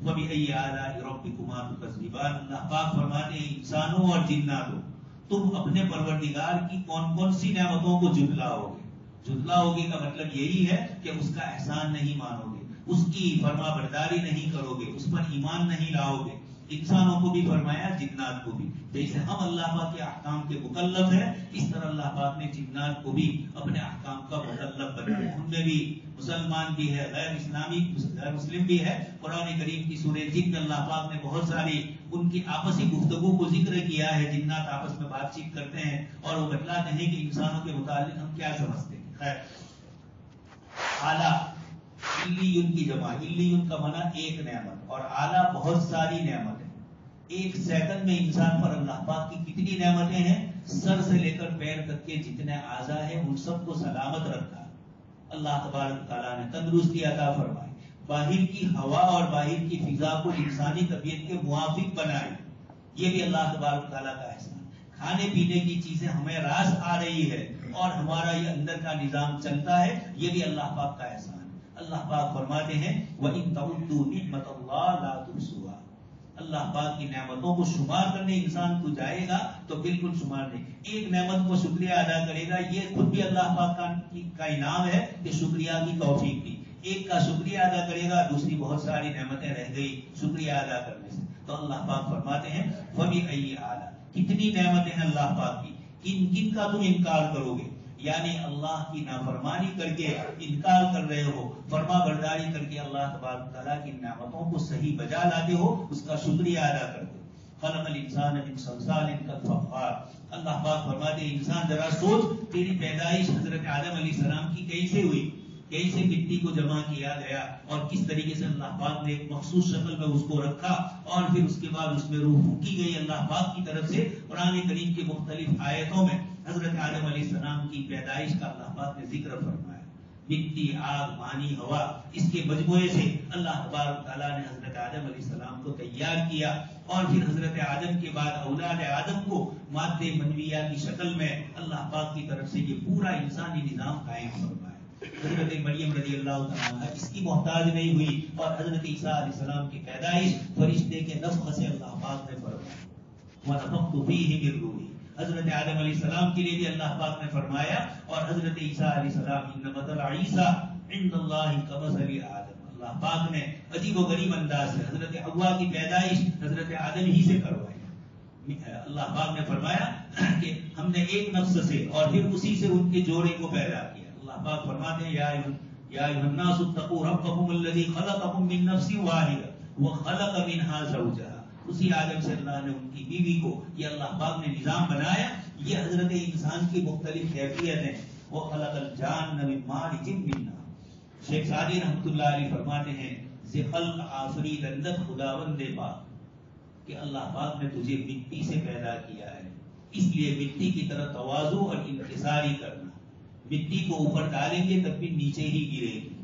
وَبِأَيِّ آلَاءِ رَبِّكُمَا تُكَذِّبَانِ، اللہ پاک فرماتے ہیں انسانوں اور جناتوں تم اپنے پروردگار کی کون کون سی نعمتوں کو جھٹلاؤ گے. جھٹلاؤ گے کا مطلب یہی ہے کہ اس کا احسان نہیں مانو گے، اس کی فرما برداری نہیں کرو گے، اس پر ایمان نہیں لاؤ گے. انسانوں کو بھی فرمایا، جنات کو بھی. جیسے ہم اللہ پاک کے احکام کے مکلف ہیں، اس طرح اللہ پاک نے جنات کو بھی اپنے احکام کا مکلف بنایا. ان میں بھی مسلمان بھی ہے، غیر مسلم بھی ہے. قرآن کریم کی سورہ جن میں اللہ پاک نے بہت ساری ان کی آپسی گفتگو کو ذکر کیا ہے. جنات آپس میں بات چیت کرتے ہیں اور وہ بتلاتے ہیں کہ انسانوں کے متعلق ہم کیا سمجھتے ہیں. خیر، اعلیٰ علیون کی جمع، علیون کا معنی ایک نعمت، اور اعلیٰ بہت ساری نعمتیں. ایک سیکنڈ میں انسان پر اللہ پاک کی کتنی نعمتیں ہیں، سر سے لے کر پیر تک کے جتنے اعضاء ہیں ان سب کو سلامت رکھا. اللہ تبارک تعالیٰ نے تندرستی عطا فرمائی، باہر کی ہوا اور باہر کی فضا کو انسانی طبیعت کے موافق بنائی. یہ بھی اللہ تبارک تعالیٰ کا احسان. کھانے پینے کی چیزیں ہمیں راس آ رہی ہے اور ہمارا یہ اندر کا نظام چلتا ہے، یہ بھی اللہ پاک کا احسان. اللہ پاک فرماتے ہیں وَإِن تَعُدُّوا نِعْمَتَ اللَّهِ لَا تُحْصُوهَا. اللہ پاک کی نعمتوں کو شمار کرنے انسان کو جائے گا تو بالکل شمار نہیں. ایک نعمت کو شکریہ ادا کرے گا، یہ خود بھی اللہ پاک کا انعام ہے کہ شکریہ کی توفیق دی. ایک کا شکریہ ادا کرے گا، دوسری بہت ساری نعمتیں رہ گئی شکریہ ادا کرنے سے. تو اللہ پاک فرماتے ہیں وَبِأَيِّ آلَاءِ، کتنی نعمتیں ہیں اللہ پاک کی، کن کن کا تم انکار کرو گے. یعنی اللہ کی نافرمانی کر کے انکار کر رہے ہو، فرما برداری کر کے اللہ تبارک تعالیٰ کی نعمتوں کو صحیح بجا لاتے ہو، اس کا شکریہ ادا کرتے ہو. خلق الانسان من صلصال کالفخار. اللہ پاک فرماتے ہیں انسان ذرا سوچ، تیری پیدائش حضرت آدم علیہ السلام کی کیسے ہوئی، کیسے مٹی کو جمع کیا گیا اور کس طریقے سے اللہ پاک نے ایک مخصوص شکل میں اس کو رکھا اور پھر اس کے بعد اس میں روح پھونکی گئی اللہ پاک کی طرف سے. قرآن کریم کی مختلف آیتوں میں حضرت آدم علیہ السلام کی پیدائش کا اللہ پاک نے ذکر فرمایا. مٹی، آگ، پانی، ہوا، اس کے مجموعے سے اللہ تبارک تعالیٰ نے حضرت آدم علیہ السلام کو تیار کیا اور پھر حضرت آدم کے بعد اولاد آدم کو مادہ منویہ کی شکل میں اللہ پاک کی طرف سے یہ پورا انسانی نظام قائم فرمایا. حضرت مریم رضی اللہ تعالیٰ اس کی محتاج نہیں ہوئی اور حضرت عیسیٰ علیہ السلام کی پیدائش فرشتے کے نفخ سے اللہ پاک نے فرمائی. وَنَفَخْتُ فِيهِ مِن رُوحِي. حضرت آدم علیہ السلام کے لیے بھی اللہ پاک نے فرمایا اور حضرت عیسیٰ علیہ السلام ان مثل عیسیٰ عند اللہ کمثل آدم. اللہ پاک نے عجیب و غریب انداز سے حضرت حوا کی پیدائش حضرت آدم ہی سے کروائی. اللہ پاک نے فرمایا کہ ہم نے ایک نفس سے اور پھر اسی سے ان کے جوڑے کو پیدا کیا. اللہ پاک فرماتے ہیں یا ایھا الناس اتقوا ربکم الذی خلقکم من نفس واحدہ وخلق منها زوجها. اسی آدم سے اللہ نے ان کی بیوی کو یہ اللہ پاک نے نظام بنایا. یہ حضرت انسان کی مختلف کیفیت ہیں. وخلق الجان من مارج من نار. شیخ سعدی رحمۃ اللہ علیہ فرماتے ہیں ز خلق آفریدندت خداوند پاک کہ اللہ پاک نے تجھے مٹی سے پیدا کیا ہے، اس لیے مٹی کی طرح تواضع اور انکساری کرنا. مٹی کو اوپر ڈالیں گے تب بھی نیچے ہی گرے گی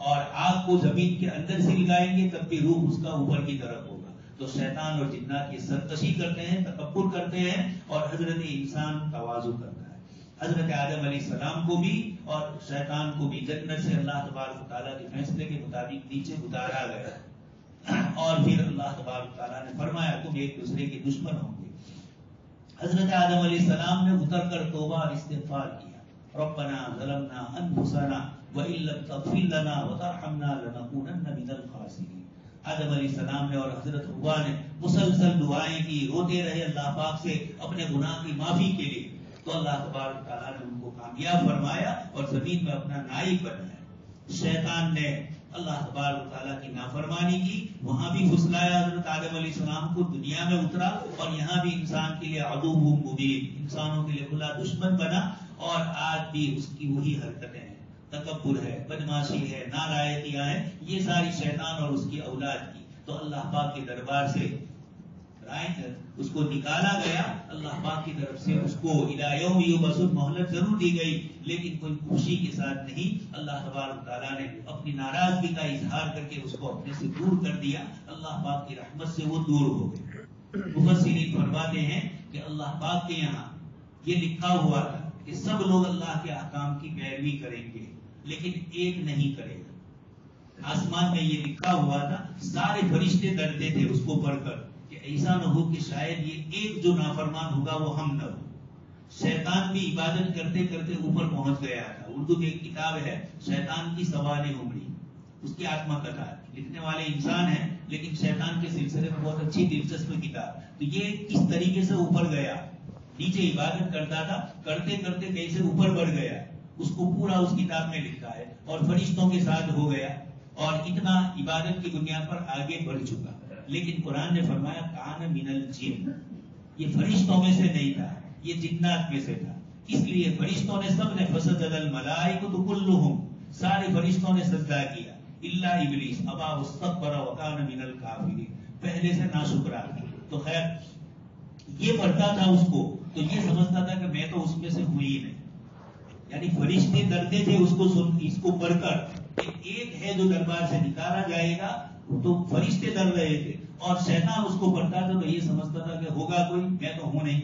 اور آگ کو زمین کے اندر سے لگائیں گے تب بھی روح اس کا اوپر کی طرف ہوگا. تو شیطان اور جنات یہ سرکشی کرتے ہیں، تکبر کرتے ہیں اور حضرت انسان تواضع کرتا ہے. حضرت آدم علیہ السلام کو بھی اور شیطان کو بھی جنت سے اللہ تبارک تعالیٰ کے فیصلے کے مطابق نیچے اتارا گیا اور پھر اللہ تبارک تعالیٰ نے فرمایا تم ایک دوسرے کے دشمن ہوں گے. حضرت آدم علیہ السلام نے اتر کر توبہ اور استغفار کیا. ربنا ظلمنا انفسنا وان لم تغفر لنا وترحمنا لنكونن من الخاسرین. آدم علیہ السلام نے اور حضرت حوا نے مسلسل دعائیں کی، روتے رہے اللہ پاک سے اپنے گناہ کی معافی کے لیے. تو اللہ تبارک تعالیٰ نے ان کو کامیاب فرمایا اور زمین میں اپنا نائب بنایا. شیطان نے اللہ تبارک تعالیٰ کی نافرمانی کی، وہاں بھی پھسلایا حضرت آدم علیہ السلام کو، دنیا میں اترا اور یہاں بھی انسان کے لیے عدو مبین، انسانوں کے لیے کھلا دشمن بنا. اور آج بھی اس کی وہی حرکتیں ہیں، تکبر ہے، بدماشی ہے، نالائقیاں ہیں، یہ ساری شیطان اور اس کی اولاد کی. تو اللہ پاک کے دربار سے اس کو نکالا گیا اللہ پاک کی طرف سے، اس کو الی یوم یبعثون مہلت ضرور دی گئی، لیکن کوئی خوشی کے ساتھ نہیں۔ اللہ تبارک تعالیٰ نے اپنی ناراضگی کا اظہار کر کے اس کو اپنے سے دور کر دیا، اللہ پاک کی رحمت سے وہ دور ہو گئے۔ مفسرین فرماتے ہیں کہ اللہ پاک کے یہاں یہ لکھا ہوا تھا کہ سب لوگ اللہ کے احکام کی پیروی کریں گے، لیکن ایک نہیں کرے گا۔ آسمان میں یہ لکھا ہوا تھا، سارے فرشتے ڈرتے تھے اس کو پڑھ کر کہ ایسا نہ ہو کہ شاید یہ ایک جو نافرمان ہوگا وہ ہم نہ ہو۔ شیطان بھی عبادت کرتے کرتے اوپر پہنچ گیا تھا۔ اردو میں ایک کتاب ہے شیطان کی سوانح عمری، اس کی آتما کتھا، لکھنے والے انسان ہیں لیکن شیطان کے سلسلے میں بہت اچھی دلچسپ کتاب۔ تو یہ کس طریقے سے اوپر گیا، نیچے عبادت کرتا تھا، کرتے کرتے کیسے اوپر بڑھ گیا، اس کو پورا اس کتاب میں لکھا ہے، اور فرشتوں کے ساتھ ہو گیا اور اتنا عبادت کی بنیاد پر آگے بڑھ چکا۔ لیکن قرآن نے فرمایا کان من الجن، یہ فرشتوں میں سے نہیں تھا، یہ جنات میں سے تھا۔ اس لیے فرشتوں نے سب نے فسجد الملائکۃ کلھم، سارے فرشتوں نے سجدہ کیا الا ابلیس ابا واستكبر وکان من الکافرین، پہلے سے ناشکرا تھا۔ تو خیر یہ پڑھتا تھا اس کو تو یہ سمجھتا تھا کہ میں تو اس میں سے ہوئی ہی نہیں، یعنی فرشتے ڈرتے تھے اس کو پڑھ کر کہ ایک ہے جو دربار سے نکالا جائے گا، تو فرشتے ڈر رہے تھے، اور شیطان اس کو پڑھتا تھا تو یہ سمجھتا تھا کہ ہوگا کوئی، میں تو ہوں نہیں۔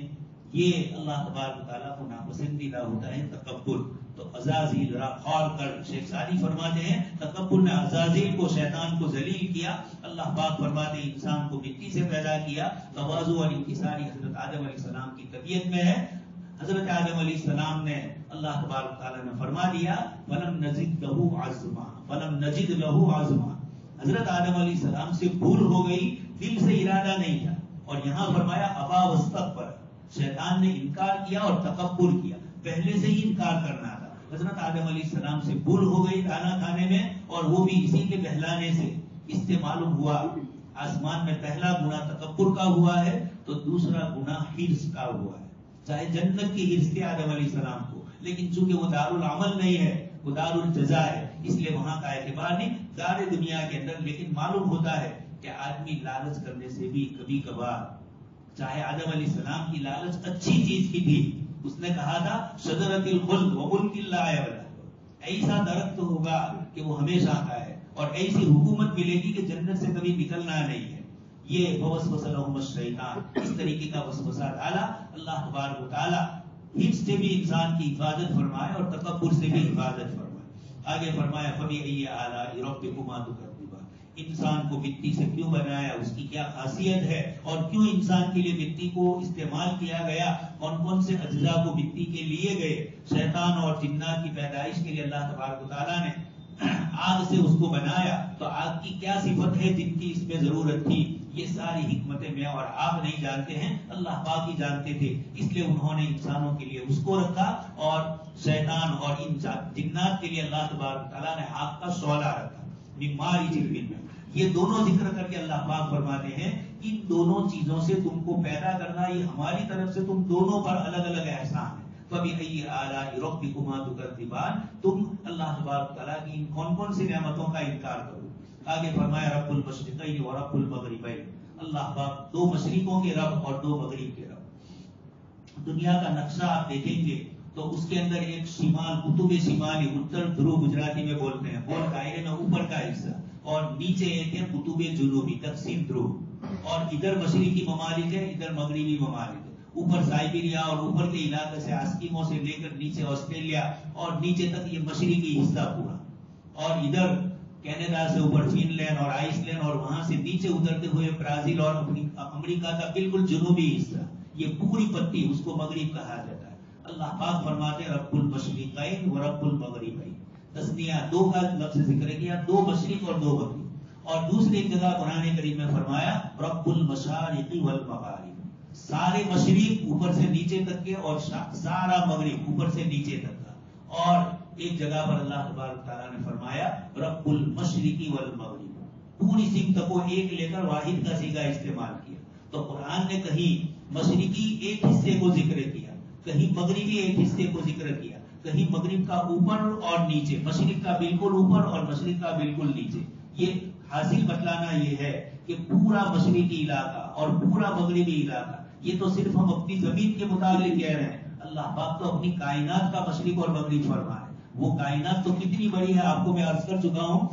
یہ اللہ تبارک تعالیٰ کو ناپسندیدہ ہوتا ہے تکبر۔ تو عزازیل خور کر، شیخ سعدی فرماتے ہیں تکبر نے عزازیل کو، شیطان کو ذلیل کیا۔ اللہ پاک فرماتے ہیں انسان کو مٹی سے پیدا کیا، تواضع اور انکساری حضرت آدم علیہ السلام کی طبیعت میں ہے۔ حضرت آدم علیہ السلام نے اللہ تبارک تعالیٰ نے فرما دیا فلم نزد لہو عظما، فلم نجد لہو عظما، حضرت آدم علیہ السلام سے بھول ہو گئی، دل سے ارادہ نہیں تھا، اور یہاں فرمایا ابا واستکبر، شیطان نے انکار کیا اور تکبر کیا، پہلے سے ہی انکار کرنا تھا۔ حضرت آدم علیہ السلام سے بھول ہو گئی کھانا کھانے میں، اور وہ بھی اسی کے بہلانے سے۔ اس سے معلوم ہوا آسمان میں پہلا گناہ تکبر کا ہوا ہے، تو دوسرا گناہ حرص کا ہوا ہے۔ چاہے جنت کی حرص تھی آدم علیہ السلام کو، لیکن چونکہ وہ دار العمل نہیں ہے، وہ دار الجزا ہے، اس لیے وہاں کا اعتبار نہیں، دار دنیا کے اندر۔ لیکن معلوم ہوتا ہے کہ آدمی لالچ کرنے سے بھی کبھی کبھار، چاہے آدم علیہ السلام کی لالچ اچھی چیز کی تھی، اس نے کہا تھا شجرۃ الخلد وملک لا یبلا، ایسا درخت ہوگا کہ وہ ہمیشہ کا ہے، اور ایسی حکومت ملے گی کہ جنت سے کبھی نکلنا نہیں ہے۔ یہ وسوس لہم الشیطان، اس طریقے کا وسوسہ ڈالا۔ اللہ تبارک و تعالیٰ حرص سے بھی انسان کی حفاظت فرمائے اور تکبر سے بھی حفاظت فرمائے۔ آگے فرمایا فبأي آلاء ربكما تكذبان، انسان کو مٹی سے کیوں بنایا، اس کی کیا خاصیت ہے، اور کیوں انسان کے لیے مٹی کو استعمال کیا گیا، کون کون سے اجزاء کو مٹی کے لیے گئے۔ شیطان اور جنات کی پیدائش کے لیے اللہ تبارک و تعالیٰ نے آگ سے اس کو بنایا، تو آگ کی کیا صفت ہے جن کی اس میں ضرورت تھی، یہ ساری حکمتیں میں اور آپ نہیں جانتے ہیں، اللہ پاک ہی جانتے تھے، اس لیے انہوں نے انسانوں کے لیے اس کو رکھا، اور شیطان اور ان جنات کے لیے اللہ تبارک تعالیٰ نے آگ کا شعلہ رکھا، ماری جلوین میں۔ یہ دونوں ذکر کر کے اللہ پاک فرماتے ہیں ان دونوں چیزوں سے تم کو پیدا کرنا یہ ہماری طرف سے تم دونوں پر الگ الگ احسان ہے۔ فبأي آلاء ربكما تكذبان، تم اللہ تبارک تعالیٰ کی ان کون کون سی نعمتوں کا انکار کرو۔ آگے فرمایا رب المشرقین و رب المغربین، اللہ پاک دو مشرقوں کے رب اور دو مغرب کے رب۔ دنیا کا نقشہ آپ دیکھیں گے تو اس کے اندر ایک شمال، قطب شمالی، اتر دھرو گجراتی میں بولتے ہیں، گول دائرے میں اوپر کا حصہ، اور نیچے ایک ہے قطب جنوبی، دکشن دھرو، اور ادھر مشرقی ممالک ہے، ادھر مغربی ممالک ہے، اوپر سائبیریا اور اوپر کے علاقے سے آسکیمو سے لے کر نیچے آسٹریلیا اور نیچے تک یہ مشرقی حصہ پورا، اور ادھر کینیڈا سے اوپر فن لینڈ اور آئس لینڈ، اور وہاں سے نیچے اترتے ہوئے برازیل اور امریکہ کا بالکل جنوبی حصہ، یہ پوری پٹی اس کو مغرب کہا جاتا ہے۔ اللہ پاک فرماتے ہیں رب المشرقین و رب المغربین، تسنیہ دو کا لفظ ذکر کیا، دو مشرق اور دو مغرب۔ اور دوسری جگہ قرآن کریم میں فرمایا رب المشارق والمغارب، سارے مشرق اوپر سے نیچے تک کے، اور سارا مغرب اوپر سے نیچے تک کا۔ اور ایک جگہ پر اللہ تبارک تعالیٰ نے فرمایا رب المشرقی والمغرب، پوری سمت کو ایک لے کر واحد کا صیغہ استعمال کیا۔ تو قرآن نے کہیں مشرقی ایک حصے کو ذکر کیا، کہیں مغربی ایک حصے کو ذکر کیا، کہیں مغرب کا اوپر اور نیچے، مشرق کا بالکل اوپر اور مشرق کا بالکل نیچے. یہ حاصل بتلانا یہ ہے کہ پورا مشرقی علاقہ اور پورا مغربی علاقہ، یہ تو صرف ہم اپنی زمین کے متعلق کہہ رہے ہیں. اللہ پاک تو اپنی کائنات کا مشرق اور مغرب فرما ہے. وہ کائنات تو کتنی بڑی ہے، آپ کو میں عرض کر چکا ہوں.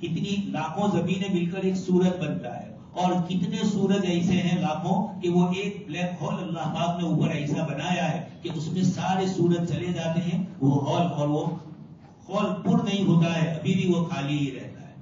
کتنی لاکھوں زمینیں مل کر ایک سورج بنتا ہے، اور کتنے سورج ایسے ہیں لاکھوں کہ وہ ایک بلیک ہول اللہ پاک نے اوپر ایسا بنایا ہے کہ اس میں سارے سورج چلے جاتے ہیں، وہ ہال، اور وہ ہال پر نہیں ہوتا ہے، ابھی بھی وہ خالی ہی رہتا ہے.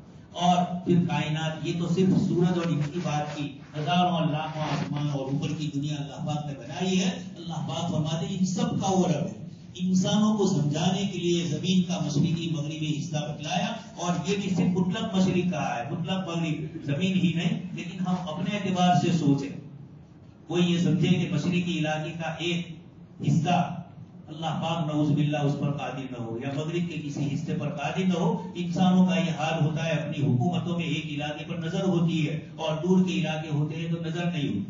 اور پھر کائنات، یہ تو صرف سورج اور ان کی بات کی، ہزاروں لاکھوں آسمان اور اوپر کی دنیا اللہ پاک نے بنائی ہے. اللہ پاک فرماتے ہیں ان سب کا وہ رب ہے. انسانوں کو سمجھانے کے لیے زمین کا مشرقی مغربی حصہ بتلایا، اور یہ بھی صرف مطلق مشرق کہا ہے، مطلق مغرب زمین ہی نہیں. لیکن ہم اپنے اعتبار سے سوچیں، کوئی یہ سمجھے کہ مشرقی علاقے کا ایک حصہ اللہ پاک نعوذ باللہ اس پر قادر نہ ہو، یا مغرب کے کسی حصے پر قادر نہ ہو. انسانوں کا یہ حال ہوتا ہے، اپنی حکومتوں میں ایک علاقے پر نظر ہوتی ہے اور دور کے علاقے ہوتے ہیں تو نظر نہیں ہوتی.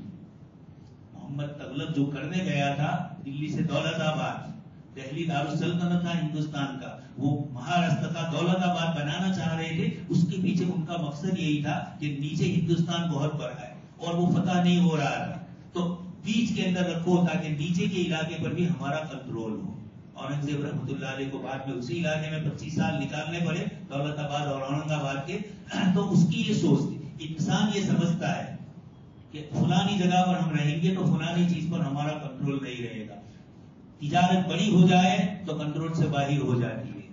محمد تغلب جو کرنے گیا تھا دلی سے دولت آباد، دہلی دارالسلطنت تھا ہندوستان کا، وہ مہاراشٹر کا دولت آباد بنانا چاہ رہے تھے. اس کے پیچھے ان کا مقصد یہی تھا کہ نیچے ہندوستان بہت بڑا ہے اور وہ فتح نہیں ہو رہا تھا، تو بیچ کے اندر رکھو تاکہ نیچے کے علاقے پر بھی ہمارا کنٹرول ہو. اورنگزیب رحمۃ اللہ علیہ کو بعد میں اسی علاقے میں 25 سال نکالنے پڑے، دولت آباد اور اورنگ آباد کے. تو اس کی یہ سوچ تھی. انسان یہ سمجھتا ہے کہ فلانی جگہ پر ہم رہیں گے تو فلانی چیز پر ہمارا کنٹرول نہیں رہے گا. تجارت بڑی ہو جائے تو کنٹرول سے باہر ہو جاتی ہے،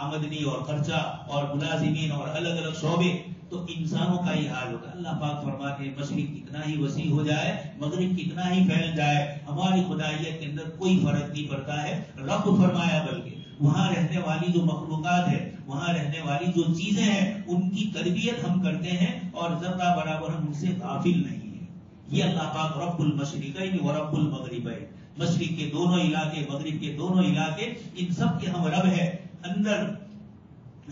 آمدنی اور خرچہ اور ملازمین اور الگ الگ شعبے. تو انسانوں کا ہی حال ہوتا ہے. اللہ پاک فرماتے ہیں مشرق کتنا ہی وسیع ہو جائے، مغرب کتنا ہی پھیل جائے، ہماری خدائیت کے اندر کوئی فرق نہیں پڑتا ہے. رب فرمایا بلکہ وہاں رہنے والی جو مخلوقات ہے، وہاں رہنے والی جو چیزیں ہیں، ان کی تربیت ہم کرتے ہیں اور ذرہ برابر ہم ان سے غافل نہیں ہیں. یہ اللہ پاک رب المشرقین و رب المغربین، مشرق کے دونوں علاقے، مغرب کے دونوں علاقے، ان سب کے ہم رب ہے. اندر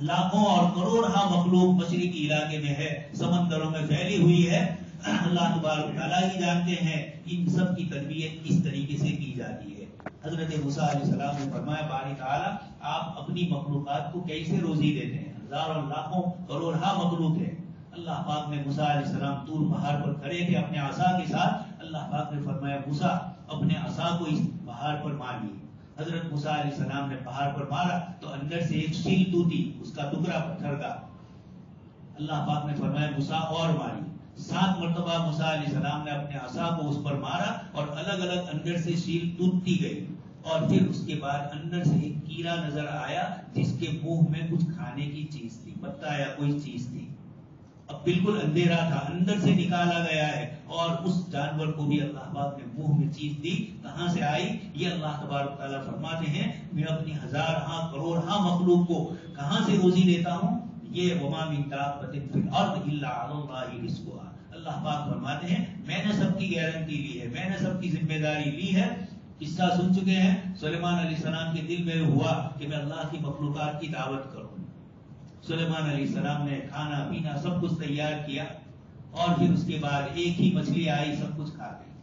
لاکھوں اور کروڑہ مخلوق مشرقی علاقے میں ہے، سمندروں میں پھیلی ہوئی ہے. اللہ تبارک تعالیٰ ہی جانتے ہیں ان سب کی تربیت کس طریقے سے کی جاتی ہے. حضرت موسیٰ علیہ السلام نے فرمایا باری تعالیٰ آپ اپنی مخلوقات کو کیسے روزی دیتے ہیں؟ ہزاروں لاکھوں کروڑہ مخلوق ہے. اللہ پاک نے موسیٰ علیہ السلام طور پہاڑ پر کھڑے تھے اپنے عصا کے ساتھ. اللہ پاک نے فرمایا موسیٰ اپنے عصا کو اس پہاڑ پر ماریے. حضرت موسیٰ علیہ السلام نے پہاڑ پر مارا تو اندر سے ایک شیل ٹوٹی، اس کا ٹکڑا پتھر کا. اللہ پاک نے فرمایا موسیٰ اور ماری. 7 مرتبہ موسیٰ علیہ السلام نے اپنے عصا کو اس پر مارا اور الگ الگ اندر سے شیل ٹوٹتی گئی. اور پھر اس کے بعد اندر سے ایک کیڑا نظر آیا جس کے منہ میں کچھ کھانے کی چیز تھی، پتا یا کوئی چیز تھی. اب بالکل اندھیرا تھا، اندر سے نکالا گیا ہے اور اس جانور کو بھی اللہ پاک نے منہ میں چیز دی. کہاں سے آئی؟ یہ اللہ تبارک تعالیٰ فرماتے ہیں میں اپنی ہزارہ کروڑہ مخلوق کو کہاں سے روزی دیتا ہوں. یہ وما من دابۃ فی الارض الا علی اللہ رزقها. اللہ پاک فرماتے ہیں میں نے سب کی گارنٹی لی ہے، میں نے سب کی ذمہ داری لی ہے. قصہ سن چکے ہیں، سلیمان علیہ السلام کے دل میں ہوا کہ میں اللہ کی مخلوقات کی دعوت کروں. سلیمان علیہ السلام نے کھانا پینا سب کچھ تیار کیا اور پھر اس کے بعد ایک ہی مچھلی آئی، سب کچھ کھا گئی.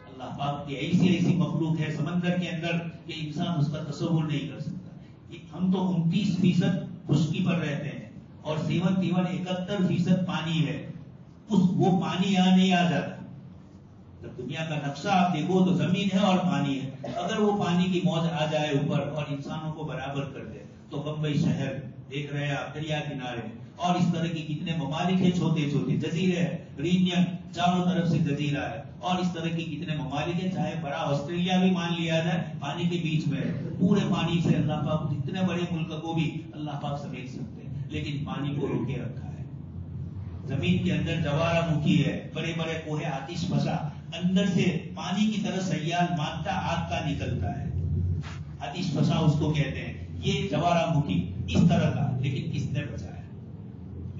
اللہ پاک کی ایسی مخلوق ہے سمندر کے اندر کہ انسان اس کا تصور نہیں کر سکتا. ہم تو 29% خشکی پر رہتے ہیں اور 71% پانی ہے. وہ پانی یہاں نہیں آ جاتا. جب دنیا کا نقشہ آپ دیکھو تو زمین ہے اور پانی ہے. اگر وہ پانی کی موج آ جائے اوپر اور انسانوں کو برابر کر دے تو بمبئی شہر دیکھ رہے ہیں آپ دریا کنارے، اور اس طرح کی کتنے ممالک ہیں، چھوٹے چھوٹے جزیرے ہیں، ریجن چاروں طرف سے جزیرہ ہے، اور اس طرح کی کتنے ممالک ہیں. چاہے بڑا آسٹریلیا بھی مان لیا جائے پانی کے بیچ میں، پورے پانی سے اللہ پاک اتنے بڑے ملک کو بھی اللہ پاک سمیٹ سکتے ہیں، لیکن پانی کو روکے رکھا ہے. زمین کے اندر جوارہ مکھی ہے، بڑے بڑے کوہ آتش فشا، اندر سے پانی کی طرح سیال مادہ آگ کا نکلتا ہے، آتش فشا اس کو کہتے ہیں. یہ جوارہ مکھی اس طرح کا، لیکن کس نے بچایا؟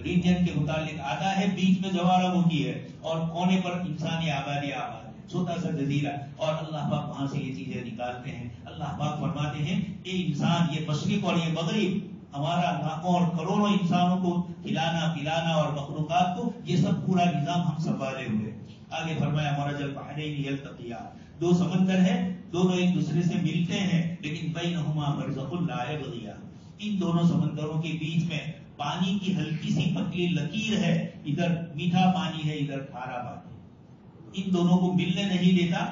ریجن کے متعلق آتا ہے بیچ میں جوارہ مکھی ہے اور کونے پر انسانی آبادی آباد ہے، چھوٹا سا جزیرہ، اور اللہ پاک وہاں سے یہ چیزیں نکالتے ہیں. اللہ پاک فرماتے ہیں اے انسان، یہ مشرق اور یہ مغرب، ہمارا لاکھوں اور کروڑوں انسانوں کو کھلانا پلانا اور مخلوقات کو، یہ سب پورا نظام ہم سنبھالے ہوئے. آگے فرمایا مرج البحرین یلتقیان، 2 سمندر ہے دونوں ایک دوسرے سے ملتے ہیں لیکن بینہما برزخ لا یبغیان، ان دونوں سمندروں کے بیچ میں پانی کی ہلکی سی پتلی لکیر ہے، ادھر میٹھا پانی ہے ادھر کھارا پانی، ان دونوں کو ملنے نہیں دیتا۔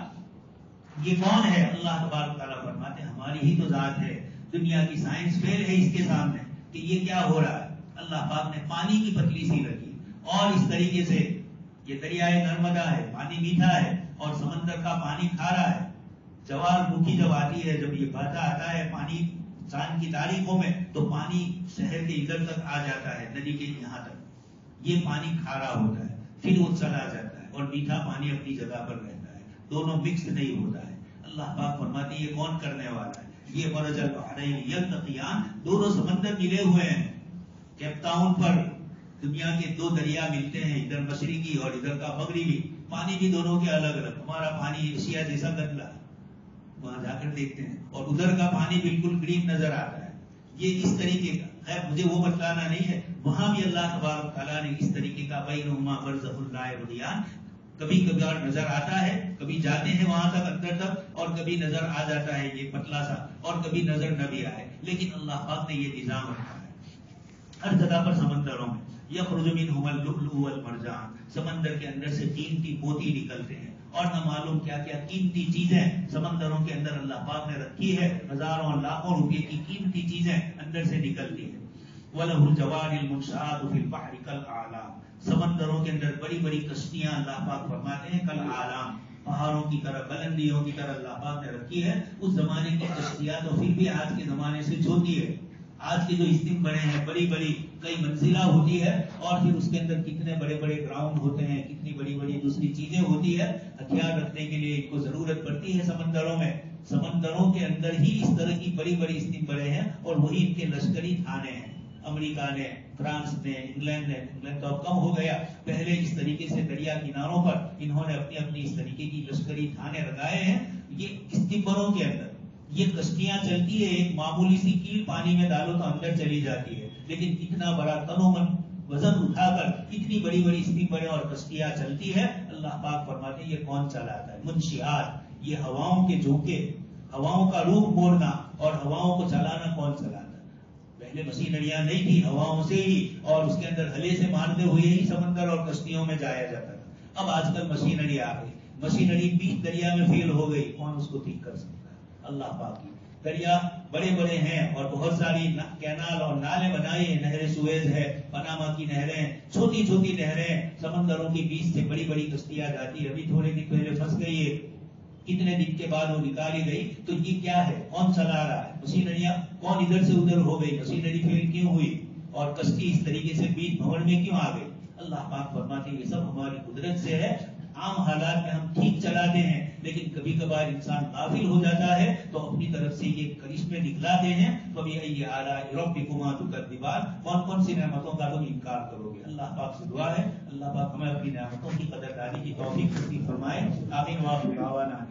یہ کون ہے؟ اللہ تبارک تعالیٰ فرماتے ہیں ہماری ہی تو ذات ہے، دنیا کی سائنس فیل ہے اس کے سامنے کہ یہ کیا ہو رہا ہے۔ اللہ پاک نے پانی کی پتلی سی رکھی اور اس طریقے سے یہ دریائے نرمدا ہے، پانی میٹھا ہے اور سمندر کا پانی کھارا ہے۔ جوار بھوکی جب آتی ہے، جب یہ بہتا آتا ہے پانی چاند کی تاریخوں میں، تو پانی شہر کے ادھر تک آ جاتا ہے، ندی کے یہاں تک، یہ پانی کھارا ہوتا ہے، پھر وہ چلا جاتا ہے اور میٹھا پانی اپنی جگہ پر رہتا ہے، دونوں مکس نہیں ہوتا ہے۔ اللہ پاک فرماتے ہیں یہ کون کرنے والا ہے؟ یہ مرج البحرین یلتقیان، دونوں سمندر ملے ہوئے ہیں، کیپ ٹاؤن پر دنیا کے دو دریا ملتے ہیں، ادھر مشرقی اور ادھر کا مغربی، پانی بھی دونوں کے الگ الگ، ہمارا پانی ایشیا جیسا گندا ہے، وہاں جا کر دیکھتے ہیں، اور ادھر کا پانی بالکل گرین نظر آتا ہے۔ یہ اس طریقے کا، خیر مجھے وہ بتلانا نہیں ہے، وہاں بھی اللہ تبارک تعالیٰ نے اس طریقے کا بینہما برزخ لا یبغیان، کبھی کبھار نظر آتا ہے، کبھی جاتے ہیں وہاں تک اندر تک اور کبھی نظر آ جاتا ہے یہ پتلا سا، اور کبھی نظر نہ بھی آئے، لیکن اللہ پاک نے یہ نظام رکھا ہے ہر جگہ پر سمندروں میں۔ یخرج منہما اللؤلؤ والمرجان، سمندر کے اندر سے قیمتی موتی نکلتے ہیں اور نہ معلوم کیا کیا قیمتی چیزیں سمندروں کے اندر اللہ پاک نے رکھی ہے، ہزاروں لاکھوں روپے کی قیمتی چیزیں اندر سے نکلتی ہیں۔ وَلَهُ الْجَوَارِ الْمُنشَآتُ فِي الْبَحْرِ كَالْأَعْلَامِ، سمندروں کے اندر بڑی بڑی کشتیاں اللہ پاک فرماتے ہیں کالأعلام، پہاڑوں کی طرح، بلندیوں کی طرح اللہ پاک نے رکھی ہے۔ اس زمانے کی کشتیاں تو پھر بھی آج کے زمانے سے چھوٹی ہے، آج کے جو اسٹیم بڑے ہیں بڑی بڑی کئی منزلہ ہوتی ہے، اور پھر اس کے اندر کتنے بڑے بڑے گراؤنڈ ہوتے ہیں، کتنی بڑی بڑی دوسری چیزیں ہوتی ہے، ہتھیار رکھنے کے لیے ان کو ضرورت پڑتی ہے سمندروں میں۔ سمندروں کے اندر ہی اس طرح کی بڑی بڑی اسٹیم بڑے ہیں اور وہی ان کے لشکری تھانے ہیں۔ امریکہ نے، فرانس نے، انگلینڈ نے، انگلینڈ تو اب کم ہو گیا، پہلے اس طریقے سے دریا کناروں پر انہوں نے اپنی اپنی اس طریقے کی لشکری تھانے لگائے ہیں۔ یہ اسٹیمروں کے اندر یہ کشتیاں چلتی ہے، ایک معمولی سی کیل پانی میں ڈالو تو اندر چلی جاتی ہے، لیکن اتنا بڑا تنومن وزن اٹھا کر اتنی بڑی بڑی اسٹیمریں اور کشتیاں چلتی ہے۔ اللہ پاک فرماتے ہیں یہ کون چلاتا ہے؟ منشیات، یہ ہواؤں کے جھونکے، ہواؤں کا رخ موڑنا اور ہواؤں کو چلانا کون چلاتا ہے؟ پہلے مشینریاں نہیں تھی، ہواؤں سے ہی اور اس کے اندر ہلے سے مارتے ہوئے ہی سمندر اور کشتیوں میں جایا جاتا تھا۔ اب آج کل مشینری آ گئی، مشینری بیچ دریا میں فیل ہو گئی، کون اس کو ٹھیک کر سکتا ہے؟ اللہ پاک کی دریا بڑے بڑے ہیں اور بہت ساری کینال اور نالے بنائے ہیں، نہر سویز ہے، پاناما کی نہریں، چھوٹی چھوٹی نہریں، سمندروں کے بیچ سے بڑی بڑی کشتیاں جاتی ہے۔ ابھی تھوڑے دن پہلے پھنس گئی ہے، کتنے دن کے بعد وہ نکالی گئی، تو یہ کیا ہے؟ کون چلا رہا ہے؟ مشینریاں کون ادھر سے ادھر ہو گئی؟ مشینری فیل کیوں ہوئی اور کشتی اس طریقے سے بیچ بھنور میں کیوں آ گئی؟ اللہ پاک فرماتے ہیں یہ سب ہماری قدرت سے ہے۔ عام حالات میں ہم ٹھیک چلاتے ہیں، لیکن کبھی کبھار انسان غافل ہو جاتا ہے تو اپنی طرف سے یہ کرشمے دکھلاتے ہیں۔ فَبِأَيِّ آلَاءِ رَبِّكُمَا تُكَذِّبَانِ، کون کون سی نعمتوں کا تم انکار کرو گے؟ اللہ پاک سے دعا ہے اللہ پاک ہمیں اپنی نعمتوں کی قدردانی کی توفیق نصیب فرمائے۔ آمین وآخر دعوانا